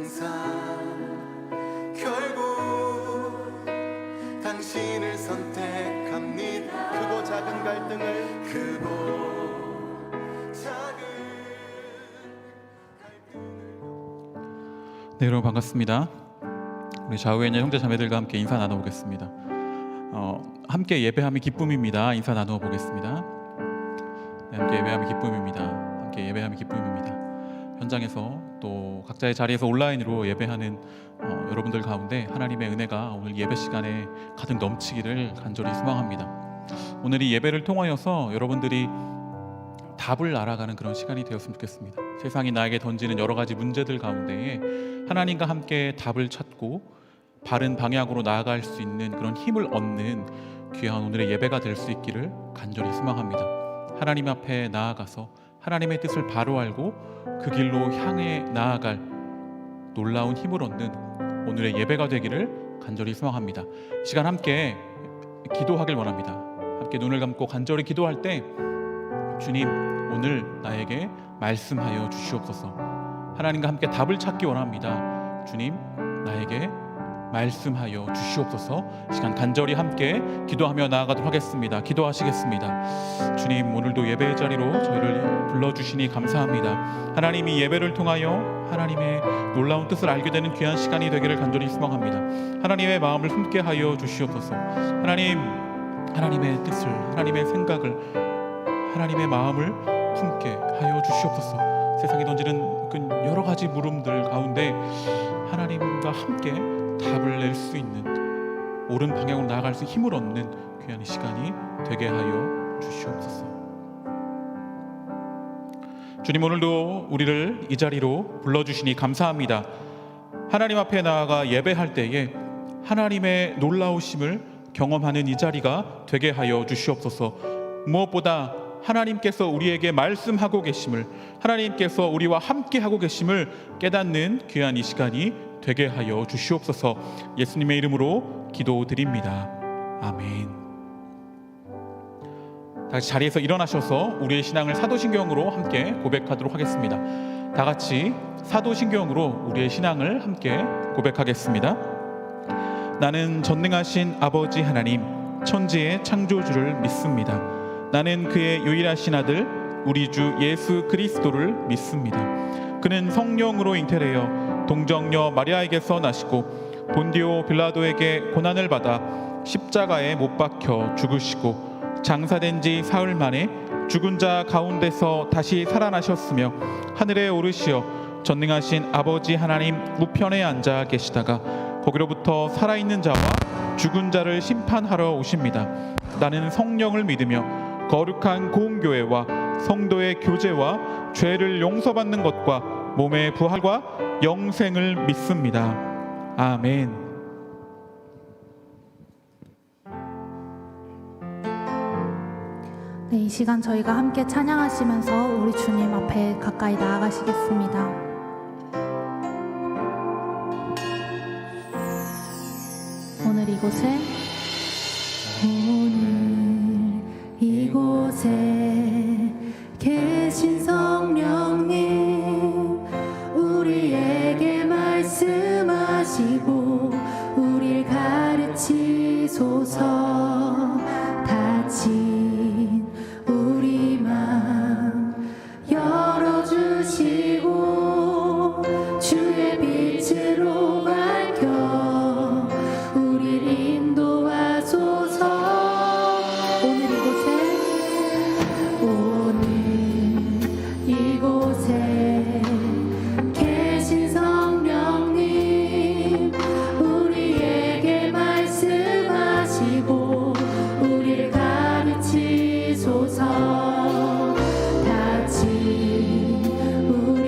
항상 결국 당신을 선택합니다. 크고 작은 갈등을 네, 여러분 반갑습니다. 우리 좌우에 있는 형제 자매들과 함께 인사 나눠보겠습니다. 함께 예배함이 기쁨입니다. 인사 나누어 보겠습니다. 네, 함께 예배함이 기쁨입니다. 함께 예배함이 기쁨입니다. 현장에서 또 각자의 자리에서 온라인으로 예배하는 여러분들 가운데 하나님의 은혜가 오늘 예배 시간에 가득 넘치기를 간절히 소망합니다. 오늘 이 예배를 통하여서 여러분들이 답을 알아가는 그런 시간이 되었으면 좋겠습니다. 세상이 나에게 던지는 여러 가지 문제들 가운데에 하나님과 함께 답을 찾고 바른 방향으로 나아갈 수 있는 그런 힘을 얻는 귀한 오늘의 예배가 될 수 있기를 간절히 소망합니다. 하나님 앞에 나아가서 하나님의 뜻을 바로 알고 그 길로 향해 나아갈 놀라운 힘을 얻는 오늘의 예배가 되기를 간절히 소망합니다. 시간 함께 기도하길 원합니다. 함께 눈을 감고 간절히 기도할 때 주님, 오늘 나에게 말씀하여 주시옵소서. 하나님과 함께 답을 찾기 원합니다. 주님, 나에게 말씀하여 주시옵소서. 시간 간절히 함께 기도하며 나아가도록 하겠습니다. 기도하시겠습니다. 주님, 오늘도 예배의 자리로 저희를 불러주시니 감사합니다. 하나님이 예배를 통하여 하나님의 놀라운 뜻을 알게 되는 귀한 시간이 되기를 간절히 소망합니다. 하나님의 마음을 품게 하여 주시옵소서. 하나님의 뜻을, 하나님의 생각을, 하나님의 마음을 품게 하여 주시옵소서. 세상에 던지는 그 여러 가지 물음들 가운데 하나님과 함께 답을 낼 수 있는 옳은 방향으로 나아갈 수 힘을 얻는 귀한 이 시간이 되게 하여 주시옵소서. 주님, 오늘도 우리를 이 자리로 불러주시니 감사합니다. 하나님 앞에 나아가 예배할 때에 하나님의 놀라우심을 경험하는 이 자리가 되게 하여 주시옵소서. 무엇보다 하나님께서 우리에게 말씀하고 계심을, 하나님께서 우리와 함께 하고 계심을 깨닫는 귀한 이 시간이 되게 하여 주시옵소서. 예수님의 이름으로 기도드립니다. 아멘. 다시 자리에서 일어나셔서 우리의 신앙을 사도신경으로 함께 고백하도록 하겠습니다. 다 같이 사도신경으로 우리의 신앙을 함께 고백하겠습니다. 나는 전능하신 아버지 하나님, 천지의 창조주를 믿습니다. 나는 그의 유일하신 아들 우리 주 예수 그리스도를 믿습니다. 그는 성령으로 잉태되어 동정녀 마리아에게서 나시고 본디오 빌라도에게 고난을 받아 십자가에 못 박혀 죽으시고 장사된 지 사흘 만에 죽은 자 가운데서 다시 살아나셨으며 하늘에 오르시어 전능하신 아버지 하나님 우편에 앉아 계시다가 거기로부터 살아있는 자와 죽은 자를 심판하러 오십니다. 나는 성령을 믿으며 거룩한 공교회와 성도의 교제와 죄를 용서받는 것과 몸의 부활과 영생을 믿습니다. 아멘. 네, 이 시간 저희가 함께 찬양하시면서 우리 주님 앞에 가까이 나아가시겠습니다. 오늘 이곳에 계신 성령님, 우리에게 말씀하시고 우릴 가르치소서. 닫힌 우리 맘 열어주시고 주의 빛으로 밝혀 우릴 인도하소서. 계신 성령님, 우리에게 말씀하시고 우릴 가르치소서. 닫힌 우리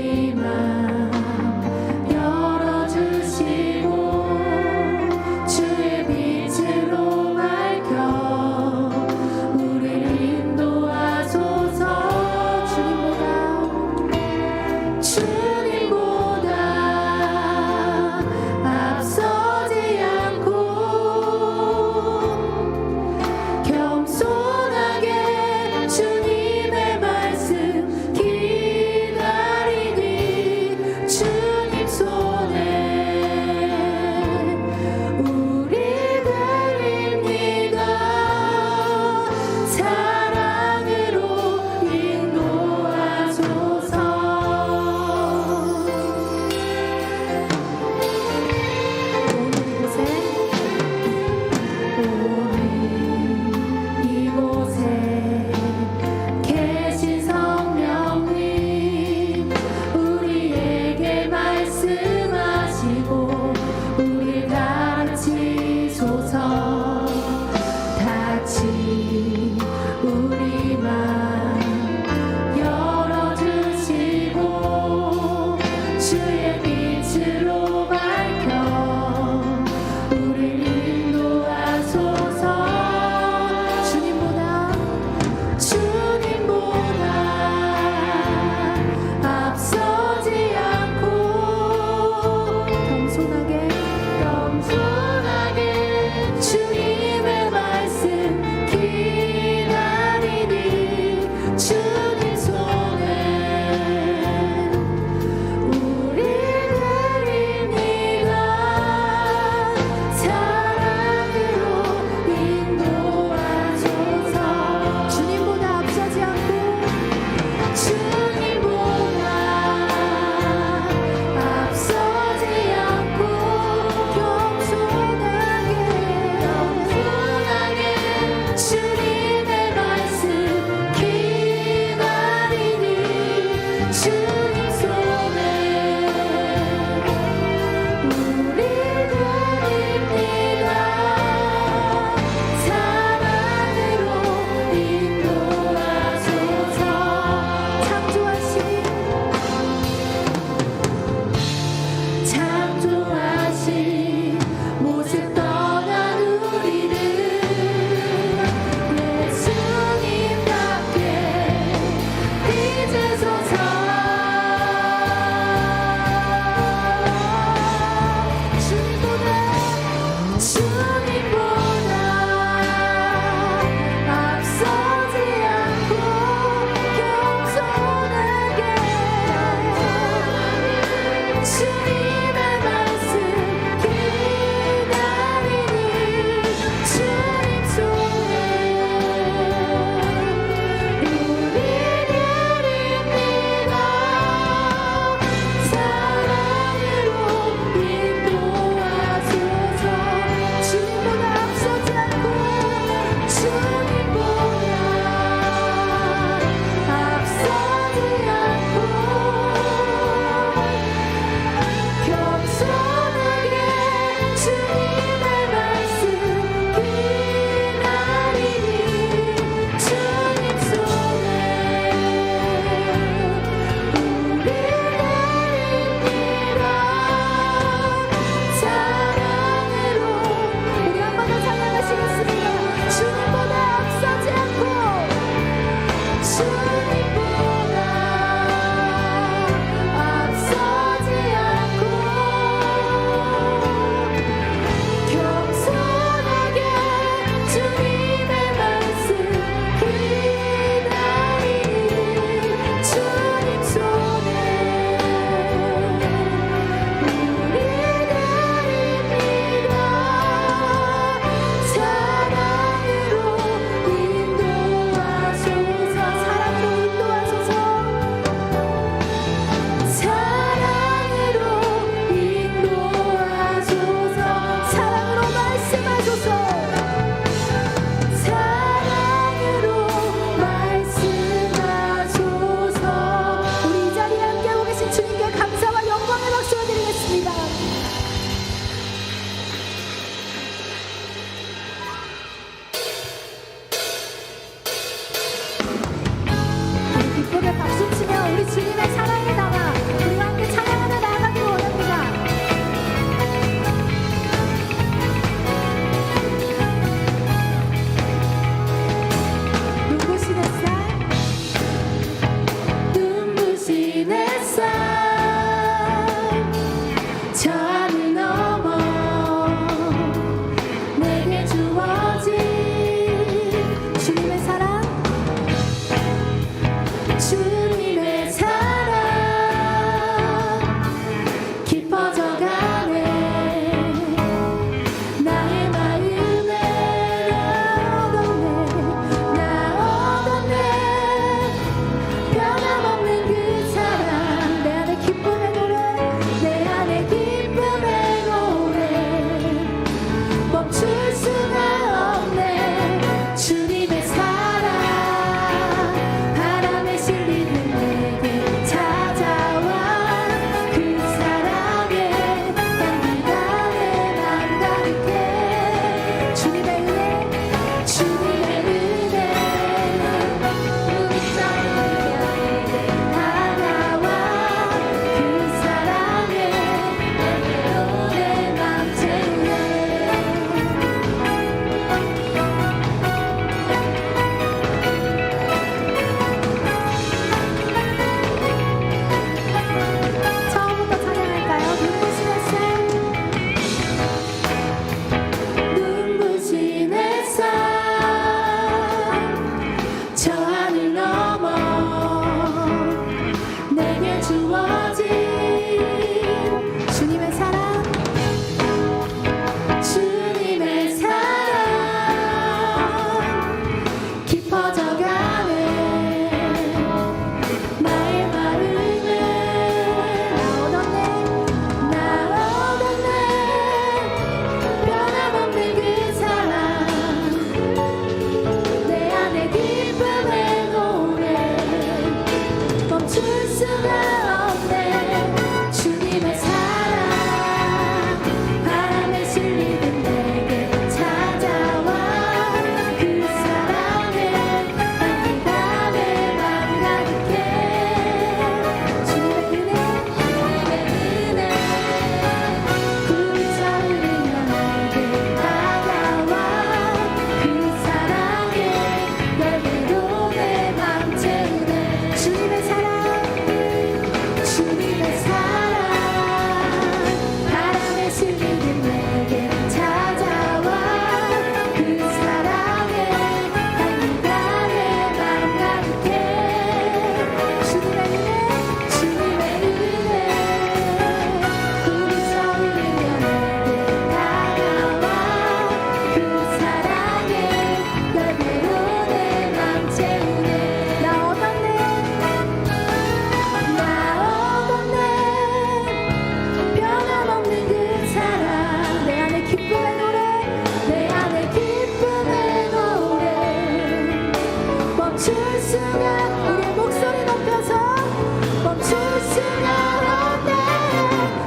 수고롭네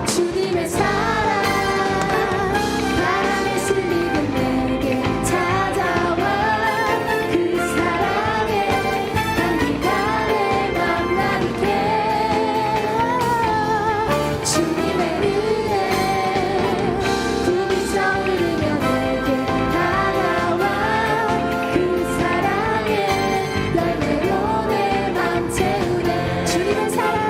주님의 사랑 바람에 실리는 내게 찾아와 그 사랑에 향기가 내 맘 나게 주님의 은혜 품이 서으르며 내게 다가와 그 사랑에 열매로 내 맘 채우네 주님의 사랑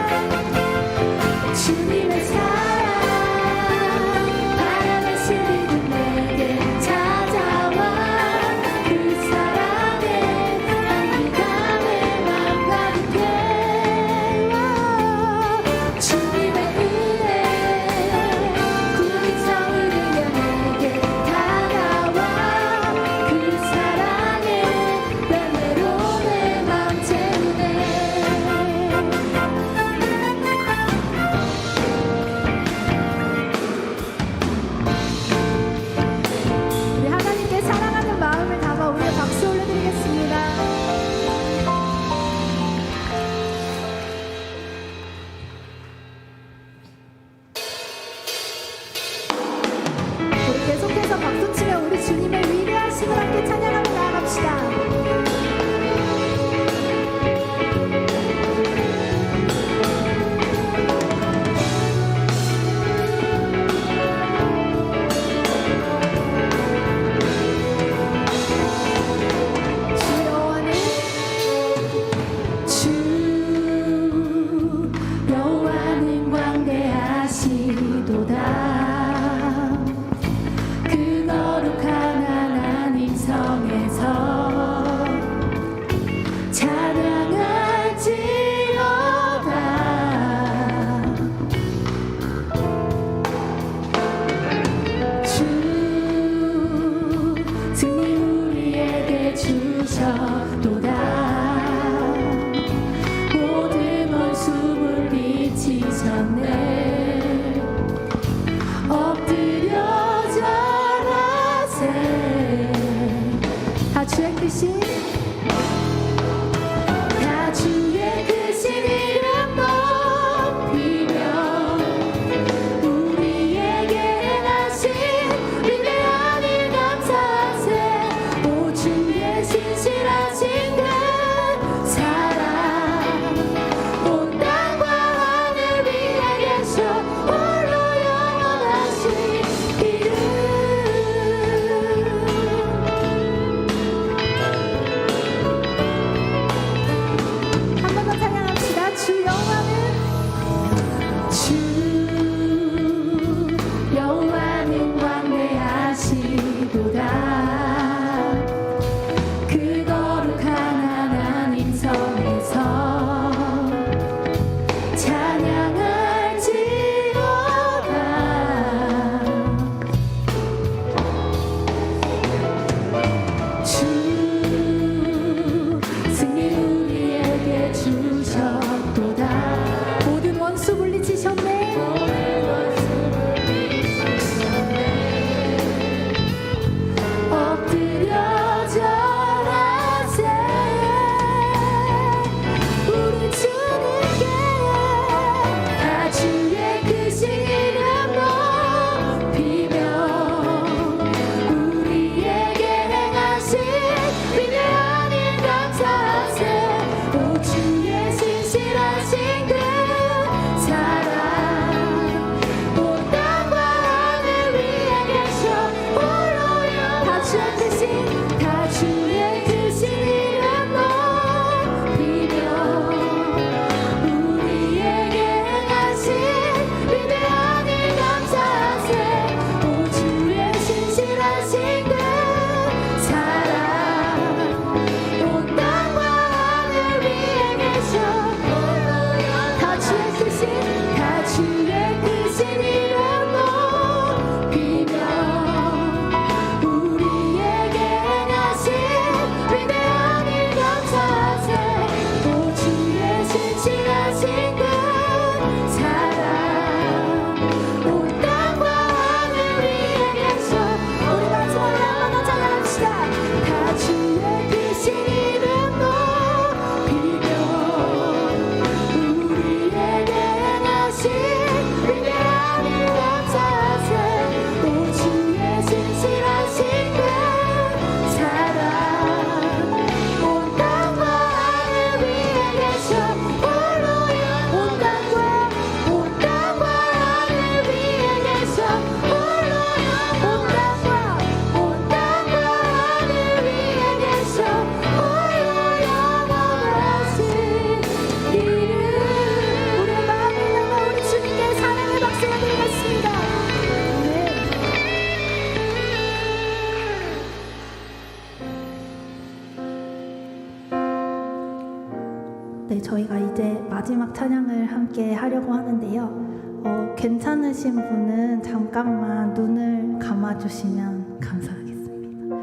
저희가 이제 마지막 찬양을 함께 하려고 하는데요. 괜찮으신 분은 잠깐만 눈을 감아주시면 감사하겠습니다.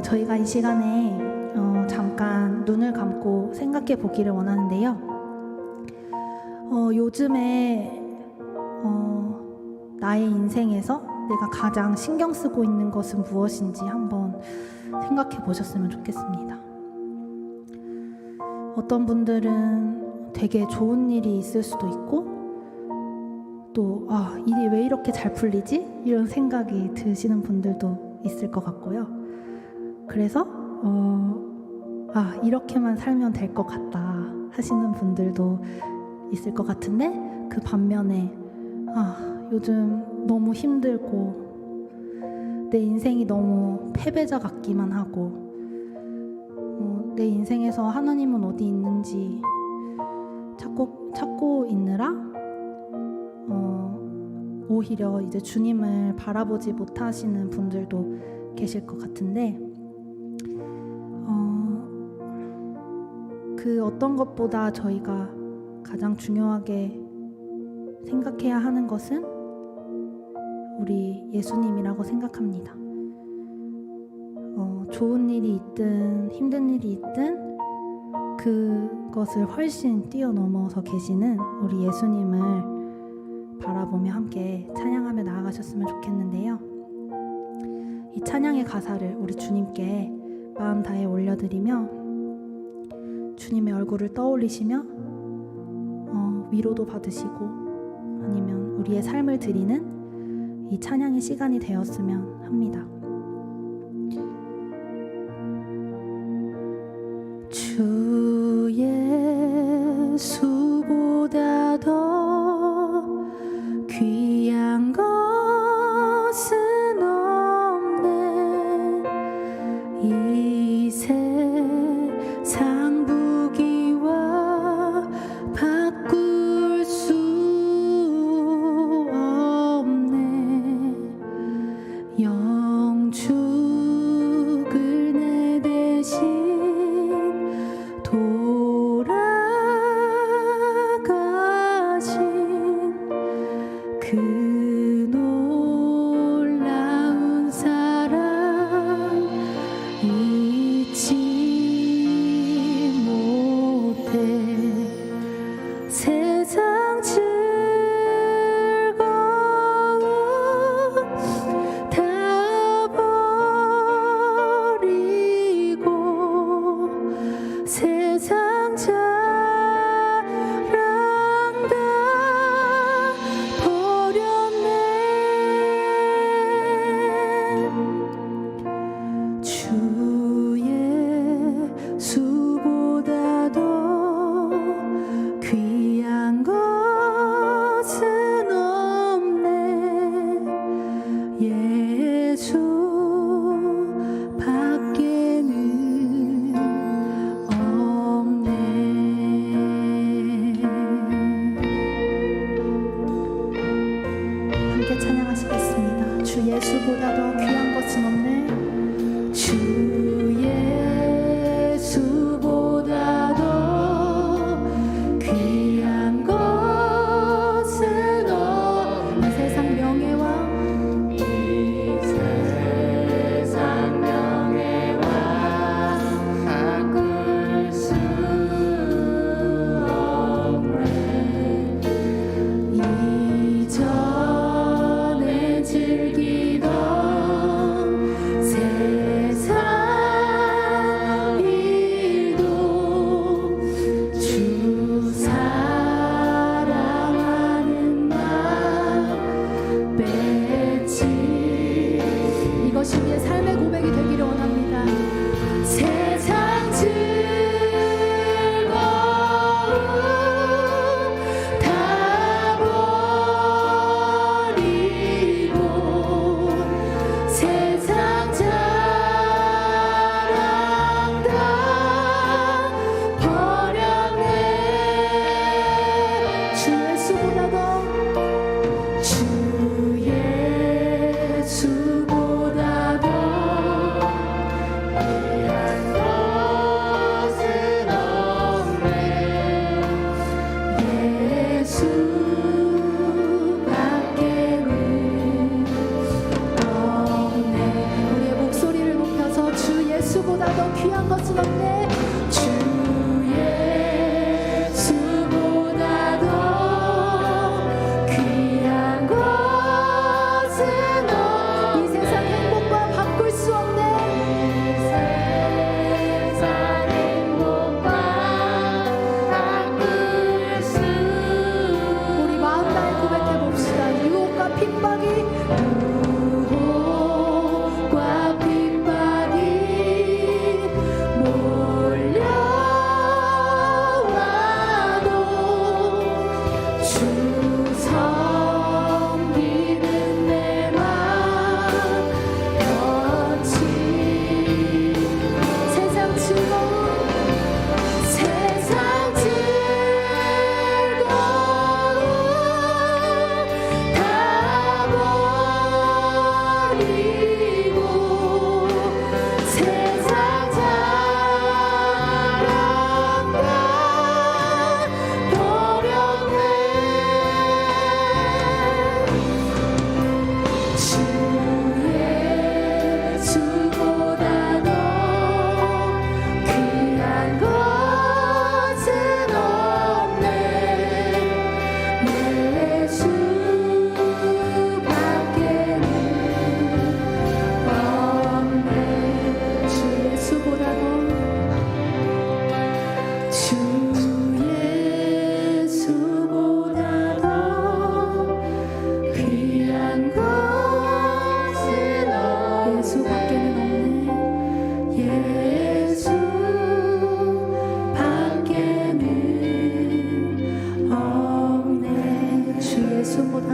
저희가 이 시간에 잠깐 눈을 감고 생각해 보기를 원하는데요. 요즘에 나의 인생에서 내가 가장 신경 쓰고 있는 것은 무엇인지 한번 생각해 보셨으면 좋겠습니다. 어떤 분들은 되게 좋은 일이 있을 수도 있고 또 일이 왜 이렇게 잘 풀리지? 이런 생각이 드시는 분들도 있을 것 같고요. 그래서 이렇게만 살면 될 것 같다 하시는 분들도 있을 것 같은데, 그 반면에 요즘 너무 힘들고 내 인생이 너무 패배자 같기만 하고 내 인생에서 하나님은 어디 있는지 찾고 있느라 오히려 이제 주님을 바라보지 못하시는 분들도 계실 것 같은데, 그 어떤 것보다 저희가 가장 중요하게 생각해야 하는 것은 우리 예수님이라고 생각합니다. 좋은 일이 있든 힘든 일이 있든 그것을 훨씬 뛰어넘어서 계시는 우리 예수님을 바라보며 함께 찬양하며 나아가셨으면 좋겠는데요. 이 찬양의 가사를 우리 주님께 마음 다해 올려드리며 주님의 얼굴을 떠올리시며 위로도 받으시고 아니면 우리의 삶을 드리는 이 찬양의 시간이 되었으면 합니다. 주 예수보다 더 귀한 것은 없네. 이 세상 부귀와 바꿀 수 없네. 영축을 내 대신 돌아가신 그 놀라운 사랑 잊지 못해. 세상 즐거움 다 버리고 세상 자랑 다 버렸네. 주 예수보다 더 귀한 것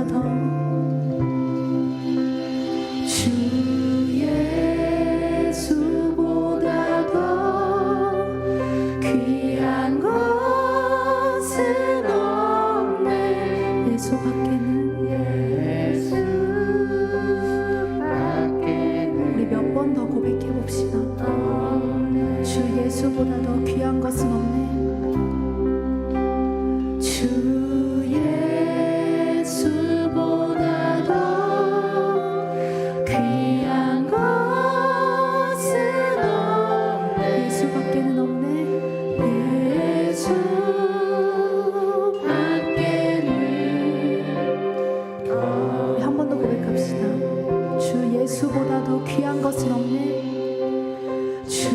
예수보다 더 주 예수보다 더 귀한 것은 없네. 예수밖에는 우리 몇 번 더 고백해 봅시다. 주 예수보다 더 귀한 것은 없네. 주 예수보다 더 귀한 것은 없네. 예수밖에는 없네. 예수밖에는. 우리 한 번 더 고백합시다. 주 예수보다 더 귀한 것은 없네. 주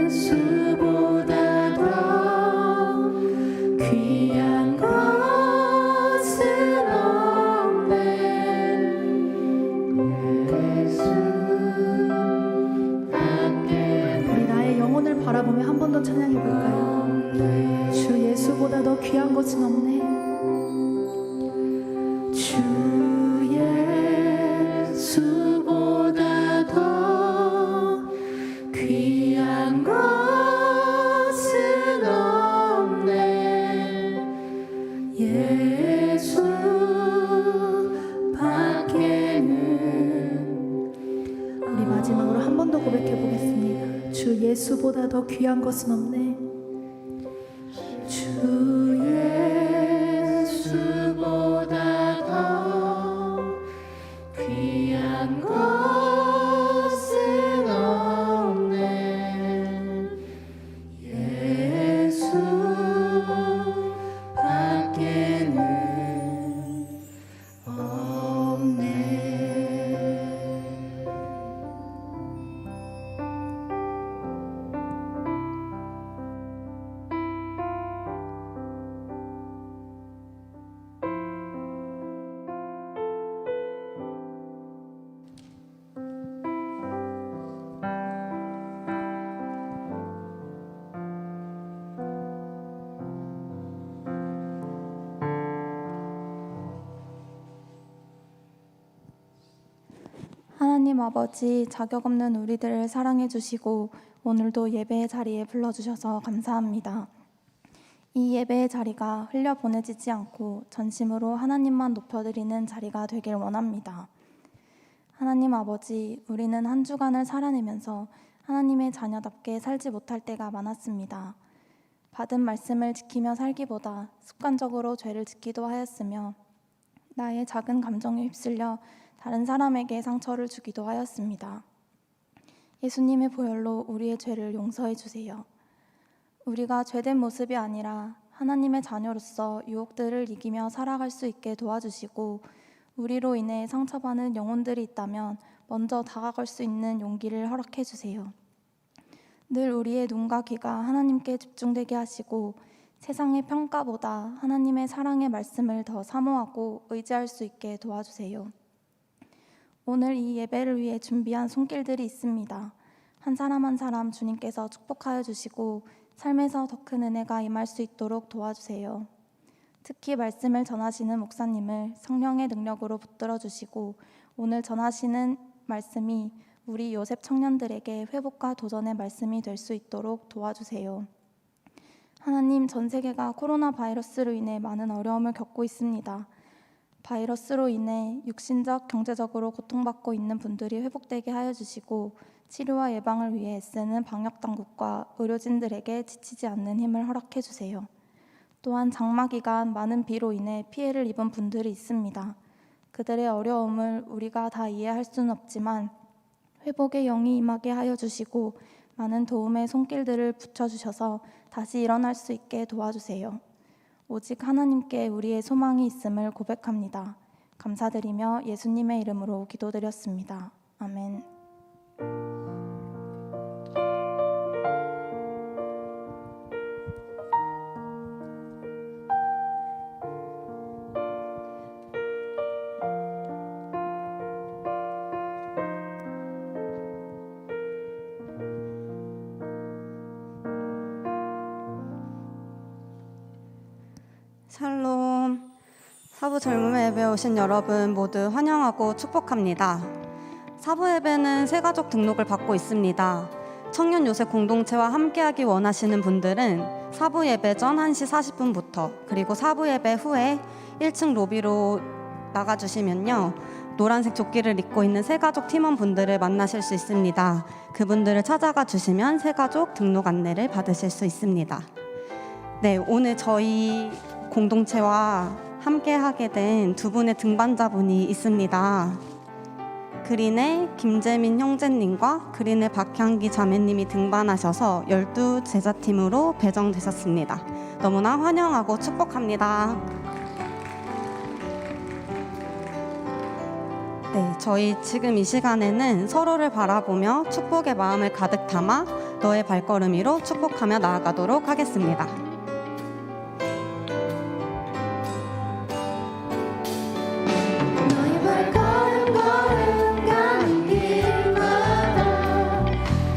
예수보다 더 귀한 것은 없네. 우리 나의 영혼을 바라보며 한 번 더 찬양해 볼까요? 주 예수보다 더 귀한 것은 없네. 주 예수보다 더 귀한 것은 없네. 예수밖에는. 우리 마지막으로 한 번 더 고백해 보겠습니다. 주 예수보다 더 귀한 것은 없네. 주 예수보다 더 귀한 것은 없네. 예수밖에는 없네. 하나님 아버지, 자격 없는 우리들을 사랑해 주시고 오늘도 예배의 자리에 불러주셔서 감사합니다. 이 예배의 자리가 흘려보내지지 않고 전심으로 하나님만 높여드리는 자리가 되길 원합니다. 하나님 아버지, 우리는 한 주간을 살아내면서 하나님의 자녀답게 살지 못할 때가 많았습니다. 받은 말씀을 지키며 살기보다 습관적으로 죄를 짓기도 하였으며 나의 작은 감정에 휩쓸려 다른 사람에게 상처를 주기도 하였습니다. 예수님의 보혈로 우리의 죄를 용서해 주세요. 우리가 죄된 모습이 아니라 하나님의 자녀로서 유혹들을 이기며 살아갈 수 있게 도와주시고 우리로 인해 상처받는 영혼들이 있다면 먼저 다가갈 수 있는 용기를 허락해 주세요. 늘 우리의 눈과 귀가 하나님께 집중되게 하시고 세상의 평가보다 하나님의 사랑의 말씀을 더 사모하고 의지할 수 있게 도와주세요. 오늘 이 예배를 위해 준비한 손길들이 있습니다. 한 사람 한 사람 주님께서 축복하여 주시고 삶에서 더 큰 은혜가 임할 수 있도록 도와주세요. 특히 말씀을 전하시는 목사님을 성령의 능력으로 붙들어 주시고 오늘 전하시는 말씀이 우리 요셉 청년들에게 회복과 도전의 말씀이 될 수 있도록 도와주세요. 하나님, 전 세계가 코로나 바이러스로 인해 많은 어려움을 겪고 있습니다. 바이러스로 인해 육신적, 경제적으로 고통받고 있는 분들이 회복되게 하여 주시고 치료와 예방을 위해 애쓰는 방역당국과 의료진들에게 지치지 않는 힘을 허락해 주세요. 또한 장마 기간 많은 비로 인해 피해를 입은 분들이 있습니다. 그들의 어려움을 우리가 다 이해할 수는 없지만 회복의 영이 임하게 하여 주시고 많은 도움의 손길들을 붙여주셔서 다시 일어날 수 있게 도와주세요. 오직 하나님께 우리의 소망이 있음을 고백합니다. 감사드리며 예수님의 이름으로 기도드렸습니다. 아멘. 샬롬. 사부 젊음의 예배에 오신 여러분 모두 환영하고 축복합니다. 사부 예배는 새가족 등록을 받고 있습니다. 청년 요셉 공동체와 함께하기 원하시는 분들은 사부 예배 전 1시 40분부터 그리고 사부 예배 후에 1층 로비로 나가주시면요, 노란색 조끼를 입고 있는 새가족 팀원분들을 만나실 수 있습니다. 그분들을 찾아가 주시면 새가족 등록 안내를 받으실 수 있습니다. 네, 오늘 저희 공동체와 함께하게 된 두 분의 등반자분이 있습니다. 그린의 김재민 형제님과 그린의 박향기 자매님이 등반하셔서 12 제자팀으로 배정되셨습니다. 너무나 환영하고 축복합니다. 네, 저희 지금 이 시간에는 서로를 바라보며 축복의 마음을 가득 담아 너의 발걸음 위로 축복하며 나아가도록 하겠습니다. 너의 발걸음 걸음 가는 길마다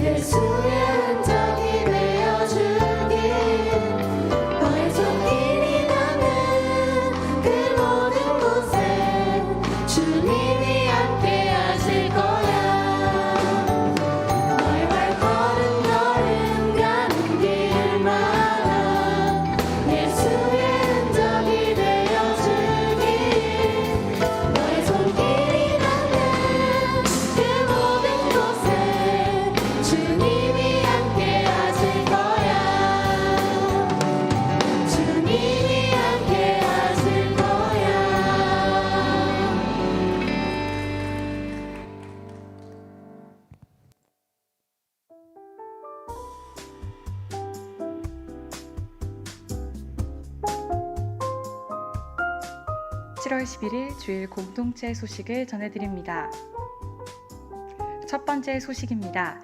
예수의 흔적이 되어주길 너의 손길이 닿는 그 모든 곳에 주님이 함께 하실 거야. 너의 발걸음 걸음 가는 길마다 예수의 흔적이 되어주길 너의 손길이 닿는 그 모든 곳에 주님이 함께 하실 거야. 주님이 함께 하실 거야. (7월 11일) 주일 공동체 소식을 전해드립니다. 첫 번째 소식입니다.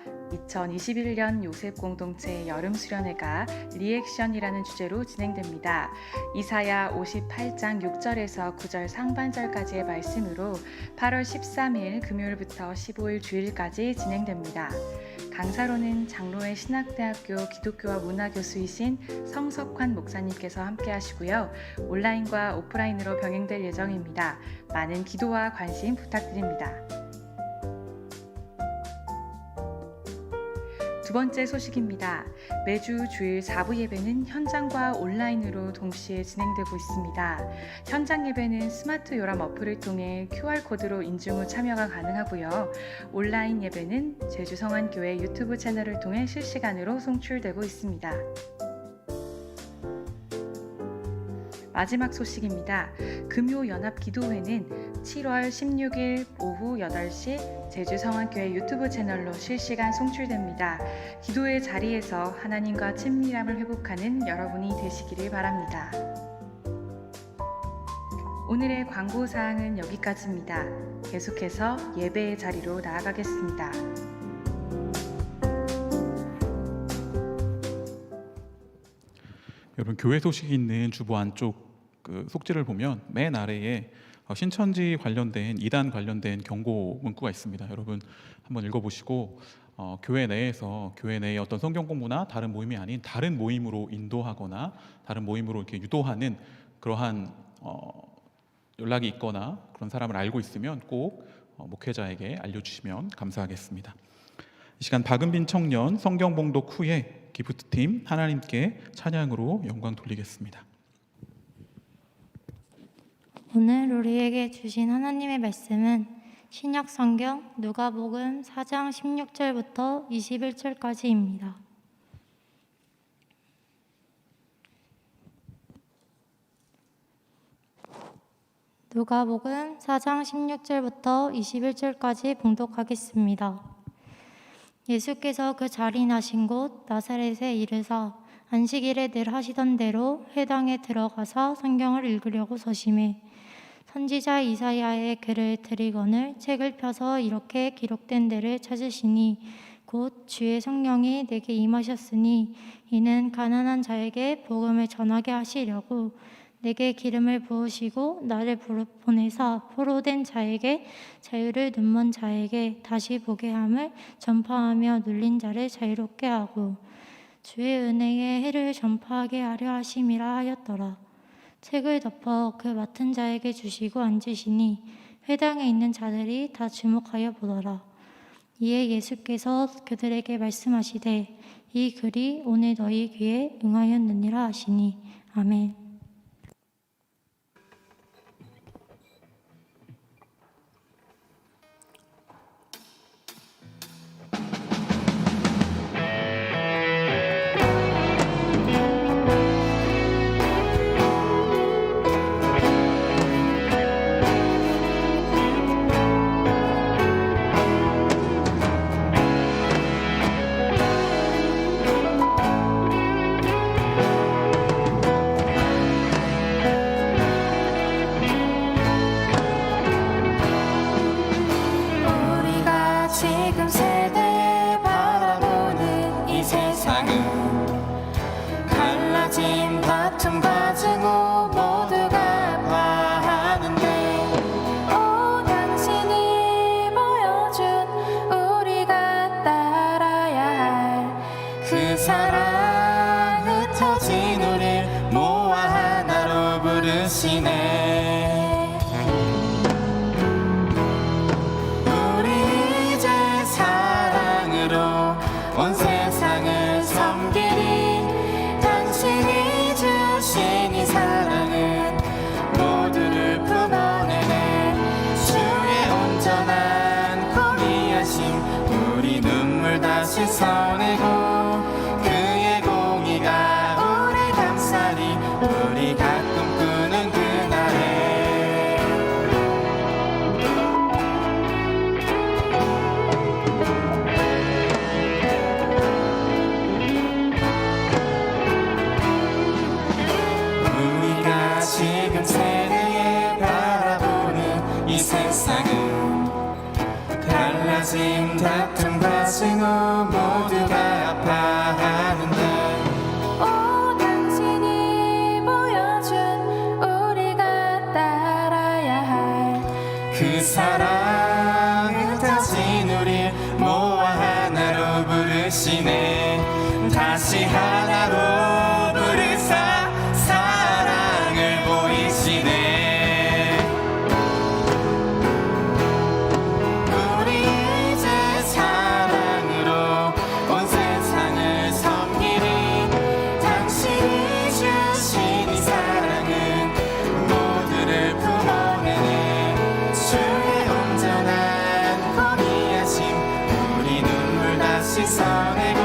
2021년 요셉 공동체 여름 수련회가 리액션이라는 주제로 진행됩니다. 이사야 58장 6절에서 9절 상반절까지의 말씀으로 8월 13일 금요일부터 15일 주일까지 진행됩니다. 강사로는 장로회 신학대학교 기독교와 문화교수이신 성석환 목사님께서 함께 하시고요. 온라인과 오프라인으로 병행될 예정입니다. 많은 기도와 관심 부탁드립니다. 두 번째 소식입니다. 매주 주일 4부 예배는 현장과 온라인으로 동시에 진행되고 있습니다. 현장 예배는 스마트 요람 어플을 통해 QR코드로 인증 후 참여가 가능하고요. 온라인 예배는 제주성안교회 유튜브 채널을 통해 실시간으로 송출되고 있습니다. 마지막 소식입니다. 금요연합기도회는 7월 16일 오후 8시 제주성안교회 유튜브 채널로 실시간 송출됩니다. 기도의 자리에서 하나님과 친밀함을 회복하는 여러분이 되시기를 바랍니다. 오늘의 광고사항은 여기까지입니다. 계속해서 예배의 자리로 나아가겠습니다. 여러분, 교회 소식이 있는 주보 안쪽 그 속지를 보면 맨 아래에 신천지 관련된 2단 관련된 경고 문구가 있습니다. 여러분 한번 읽어보시고 교회 내에서 교회 내의 어떤 성경 공부나 다른 모임이 아닌 다른 모임으로 인도하거나 다른 모임으로 이렇게 유도하는 그러한 연락이 있거나 그런 사람을 알고 있으면 꼭 목회자에게 알려주시면 감사하겠습니다. 이 시간 박은빈 청년 성경 봉독 후에 기프트팀 하나님께 찬양으로 영광 돌리겠습니다. 오늘 우리에게 주신 하나님의 말씀은 신약 성경 누가복음 4장 16절부터 21절까지입니다. 누가복음 4장 16절부터 21절까지 봉독하겠습니다. 예수께서 그 자리나신 곳 나사렛에 이르사 안식일에 늘 하시던 대로 회당에 들어가서 성경을 읽으려고 서심해 선지자 이사야의 글을 들이거늘 책을 펴서 이렇게 기록된 데를 찾으시니 곧 주의 성령이 내게 임하셨으니 이는 가난한 자에게 복음을 전하게 하시려고 내게 기름을 부으시고 나를 보내사 포로된 자에게 자유를 눈먼 자에게 다시 보게 함을 전파하며 눌린 자를 자유롭게 하고 주의 은혜의 해를 전파하게 하려 하심이라 하였더라. 책을 덮어 그 맡은 자에게 주시고 앉으시니 회당에 있는 자들이 다 주목하여 보더라. 이에 예수께서 그들에게 말씀하시되 이 글이 오늘 너희 귀에 응하였느니라 하시니 아멘. 우리가 지금 세대에 바라보는 이 세상은 갈라짐, 다툼 가지고 모두가 아파하는데 오 당신이 보여준 우리가 따라야 할 그 사랑 흩어진 우릴 모아 하나로 부르시네. 우리 이제 사랑으로 온 세상을 섬기리. 당신이 주신 이 사랑은 모두를 품어내네. 주의 온전한 공의하심 우리 눈물 다 씻어내고 그의 공의가 우리 감싸리. 우리가 꿈꾸는 그날에 우리가 지금 세대에 바라보는 이 세상은 갈라짐, 다툼 가지고 모두가 아파하는데 오 당신이 보여준 우리가 따라야 할 그 사랑 흩어진 우릴 모아 하나로 부르시네. 다시 하나로 부르사 사랑을 보이시네. 우리 이제 사랑으로 온 세상을 섬기리. 당신이 주신 이 사랑은 모두를 품어내네. 주의 온전한 공의하심 우리 눈물 다 씻어내고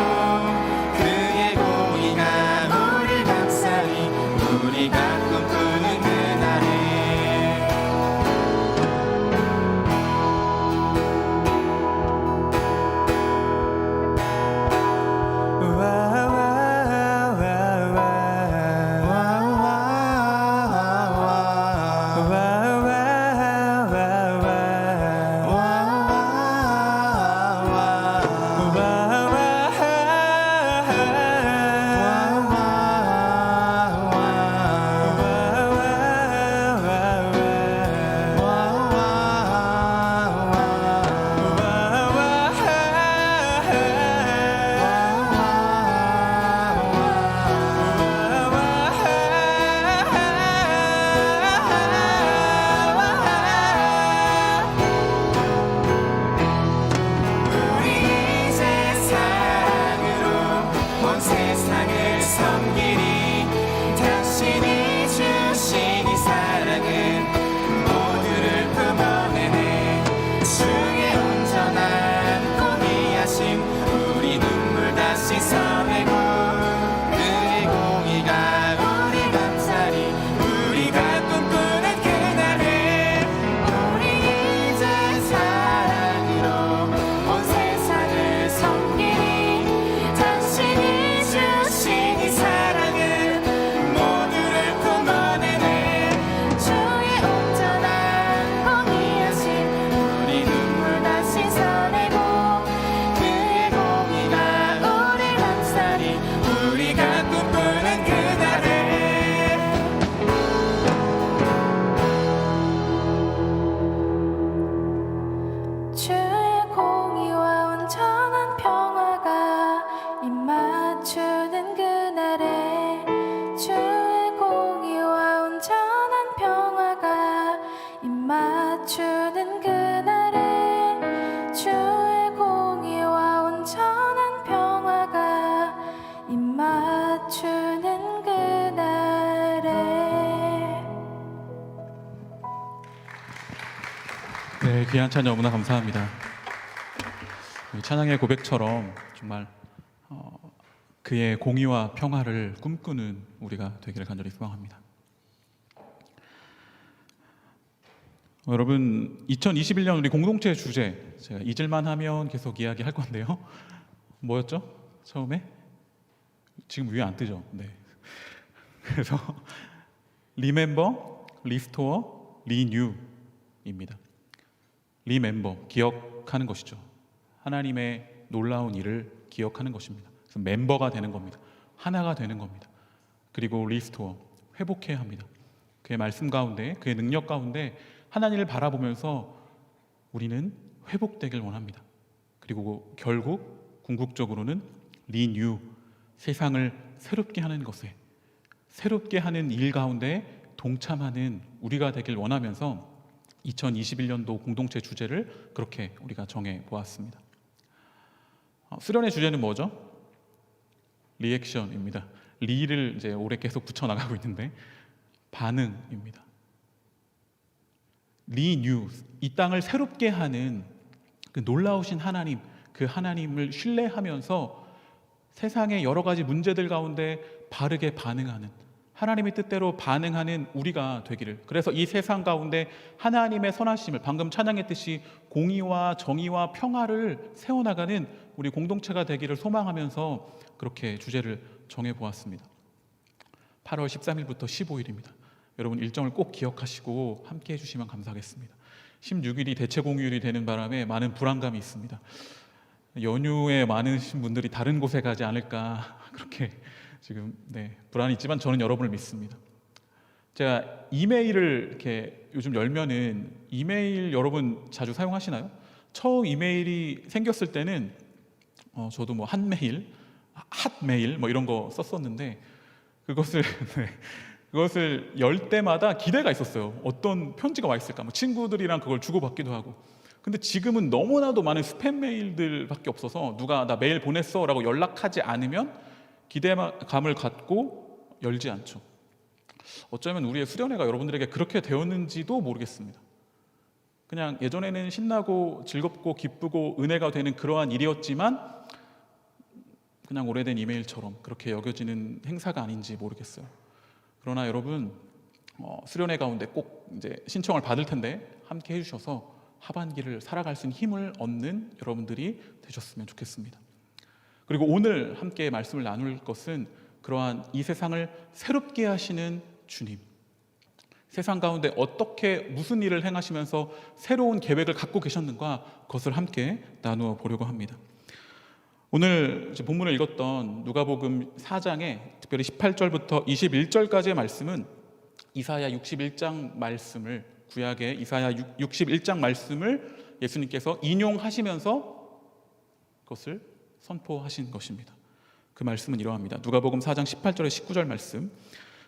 네, 귀한 찬양 너무나 감사합니다. 이 찬양의 고백처럼 정말 그의 공의와 평화를 꿈꾸는 우리가 되기를 간절히 소망합니다. 여러분, 2021년 우리 공동체 주제, 제가 잊을만 하면 계속 이야기할 건데요. 뭐였죠? 처음에? 지금 위에 안 뜨죠? 네. 그래서 Remember, Restore, Renew입니다. Remember, 기억하는 것이죠. 하나님의 놀라운 일을 기억하는 것입니다. 그래서 멤버가 되는 겁니다. 하나가 되는 겁니다. 그리고 Restore, 회복해야 합니다. 그의 말씀 가운데, 그의 능력 가운데 하나님을 바라보면서 우리는 회복되길 원합니다. 그리고 결국 궁극적으로는 Renew, 세상을 새롭게 하는 것에, 새롭게 하는 일 가운데 동참하는 우리가 되길 원하면서 2021년도 공동체 주제를 그렇게 우리가 정해 보았습니다. 수련의 주제는 뭐죠? 리액션입니다. 리를 이제 올해 계속 붙여 나가고 있는데 반응입니다. 리뉴, 이 땅을 새롭게 하는 그 놀라우신 하나님, 그 하나님을 신뢰하면서 세상의 여러 가지 문제들 가운데 바르게 반응하는, 하나님의 뜻대로 반응하는 우리가 되기를, 그래서 이 세상 가운데 하나님의 선하심을, 방금 찬양했듯이 공의와 정의와 평화를 세워나가는 우리 공동체가 되기를 소망하면서 그렇게 주제를 정해보았습니다. 8월 13일부터 15일입니다. 여러분 일정을 꼭 기억하시고 함께 해주시면 감사하겠습니다. 16일이 대체공휴일이 되는 바람에 많은 불안감이 있습니다. 연휴에 많으신 분들이 다른 곳에 가지 않을까 그렇게 지금 불안이 있지만 저는 여러분을 믿습니다. 제가 이메일을 이렇게 요즘 열면은 이메일 여러분 자주 사용하시나요? 처음 이메일이 생겼을 때는 저도 뭐 한메일, 핫메일 뭐 이런 거 썼었는데 그것을 열 때마다 기대가 있었어요. 어떤 편지가 와 있을까? 뭐 친구들이랑 그걸 주고받기도 하고. 근데 지금은 너무나도 많은 스팸 메일들밖에 없어서 누가 나 메일 보냈어 라고 연락하지 않으면 기대감을 갖고 열지 않죠. 어쩌면 우리의 수련회가 여러분들에게 그렇게 되었는지도 모르겠습니다. 그냥 예전에는 신나고 즐겁고 기쁘고 은혜가 되는 그러한 일이었지만 그냥 오래된 이메일처럼 그렇게 여겨지는 행사가 아닌지 모르겠어요. 그러나 여러분 수련회 가운데 꼭 이제 신청을 받을 텐데 함께 해주셔서 하반기를 살아갈 수 있는 힘을 얻는 여러분들이 되셨으면 좋겠습니다. 그리고 오늘 함께 말씀을 나눌 것은 그러한 이 세상을 새롭게 하시는 주님, 세상 가운데 어떻게 무슨 일을 행하시면서 새로운 계획을 갖고 계셨는가, 그것을 함께 나누어 보려고 합니다. 오늘 본문을 읽었던 누가복음 4장의 특별히 18절부터 21절까지의 말씀은 이사야 61장 말씀을, 구약의 이사야 61장 말씀을 예수님께서 인용하시면서 그것을 선포하신 것입니다. 그 말씀은 이러합니다. 누가복음 4장 18절에 19절 말씀.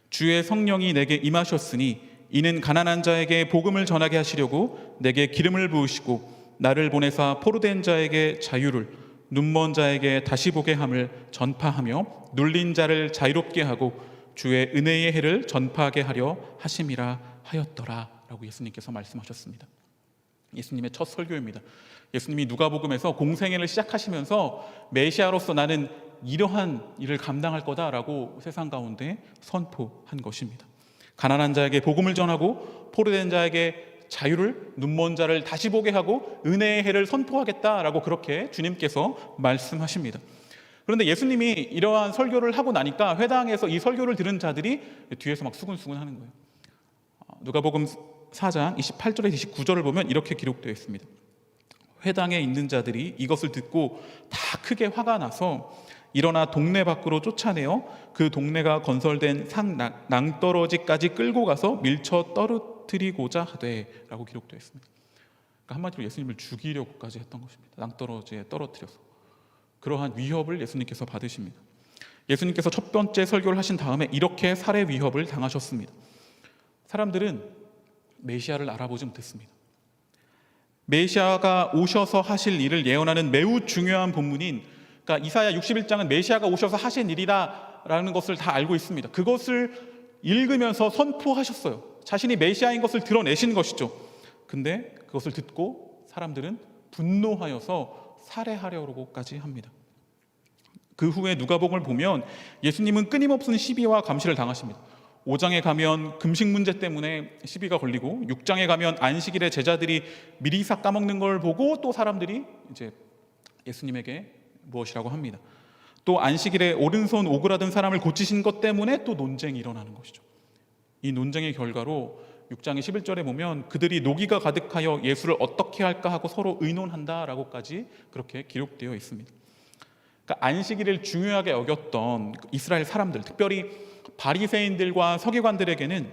주의 성령이 내게 임하셨으니 이는 가난한 자에게 복음을 전하게 하시려고 내게 기름을 부으시고 나를 보내사 포로된 자에게 자유를, 눈먼 자에게 다시 보게 함을 전파하며 눌린 자를 자유롭게 하고 주의 은혜의 해를 전파하게 하려 하심이라 하였더라 라고 예수님께서 말씀하셨습니다. 예수님의 첫 설교입니다. 예수님이 누가복음에서 공생애를 시작하시면서 메시아로서 나는 이러한 일을 감당할 거다라고 세상 가운데 선포한 것입니다. 가난한 자에게 복음을 전하고 포로된 자에게 자유를, 눈먼 자를 다시 보게 하고 은혜의 해를 선포하겠다라고 그렇게 주님께서 말씀하십니다. 그런데 예수님이 이러한 설교를 하고 나니까 회당에서 이 설교를 들은 자들이 뒤에서 막 수근수근 하는 거예요. 누가복음 4장 28절에 29절을 보면 이렇게 기록되어 있습니다. 회당에 있는 자들이 이것을 듣고 다 크게 화가 나서 일어나 동네 밖으로 쫓아내어 그 동네가 건설된 산 낭떠러지까지 끌고 가서 밀쳐 떨어뜨리고자 하되 라고 기록되어 있습니다. 그러니까 한마디로 예수님을 죽이려고까지 했던 것입니다. 낭떠러지에 떨어뜨려서. 그러한 위협을 예수님께서 받으십니다. 예수님께서 첫 번째 설교를 하신 다음에 이렇게 살해 위협을 당하셨습니다. 사람들은 메시아를 알아보지 못했습니다. 메시아가 오셔서 하실 일을 예언하는 매우 중요한 본문인, 그러니까 이사야 61장은 메시아가 오셔서 하실 일이다라는 것을 다 알고 있습니다. 그것을 읽으면서 선포하셨어요. 자신이 메시아인 것을 드러내신 것이죠. 근데 그것을 듣고 사람들은 분노하여서 살해하려고까지 합니다. 그 후에 누가복음을 보면 예수님은 끊임없는 시비와 감시를 당하십니다. 5장에 가면 금식 문제 때문에 시비가 걸리고 6장에 가면 안식일에 제자들이 미리사 까먹는 걸 보고 또 사람들이 이제 예수님에게 무엇이라고 합니다. 또 안식일에 오른손 오그라든 사람을 고치신 것 때문에 또 논쟁이 일어나는 것이죠. 이 논쟁의 결과로 6장의 11절에 보면 그들이 노기가 가득하여 예수를 어떻게 할까 하고 서로 의논한다라고까지 그렇게 기록되어 있습니다. 그러니까 안식일을 중요하게 여겼던 이스라엘 사람들, 특별히 바리새인들과 서기관들에게는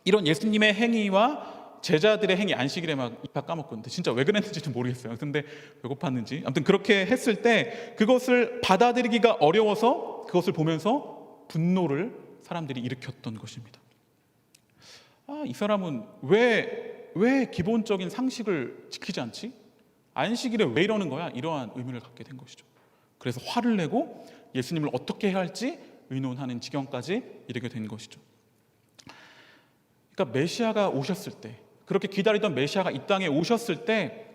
이런 예수님의 행위와 제자들의 행위, 안식일에 막 입학 까먹었는데 진짜 왜 그랬는지는 모르겠어요. 근데 배고팠는지 아무튼 그렇게 했을 때 그것을 받아들이기가 어려워서 그것을 보면서 분노를 사람들이 일으켰던 것입니다. 이 사람은 왜 기본적인 상식을 지키지 않지? 안식일에 왜 이러는 거야? 이러한 의문을 갖게 된 것이죠. 그래서 화를 내고 예수님을 어떻게 해야 할지 의논하는 지경까지 이르게 된 것이죠. 그러니까 메시아가 오셨을 때, 그렇게 기다리던 메시아가 이 땅에 오셨을 때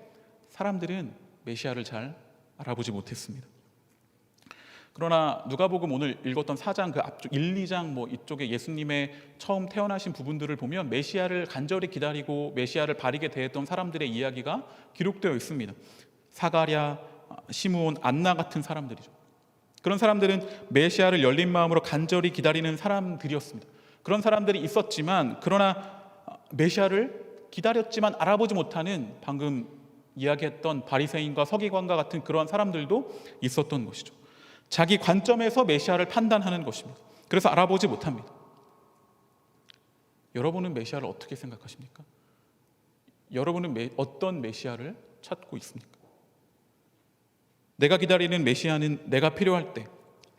사람들은 메시아를 잘 알아보지 못했습니다. 그러나 누가복음 오늘 읽었던 4장 그 앞쪽 1, 2장 이쪽에 예수님의 처음 태어나신 부분들을 보면 메시아를 간절히 기다리고 메시아를 바르게 대했던 사람들의 이야기가 기록되어 있습니다. 사가랴, 시므온, 안나 같은 사람들이죠. 그런 사람들은 메시아를 열린 마음으로 간절히 기다리는 사람들이었습니다. 그런 사람들이 있었지만 그러나 메시아를 기다렸지만 알아보지 못하는 방금 이야기했던 바리새인과 서기관과 같은 그러한 사람들도 있었던 것이죠. 자기 관점에서 메시아를 판단하는 것입니다. 그래서 알아보지 못합니다. 여러분은 메시아를 어떻게 생각하십니까? 여러분은 어떤 메시아를 찾고 있습니까? 내가 기다리는 메시아는 내가 필요할 때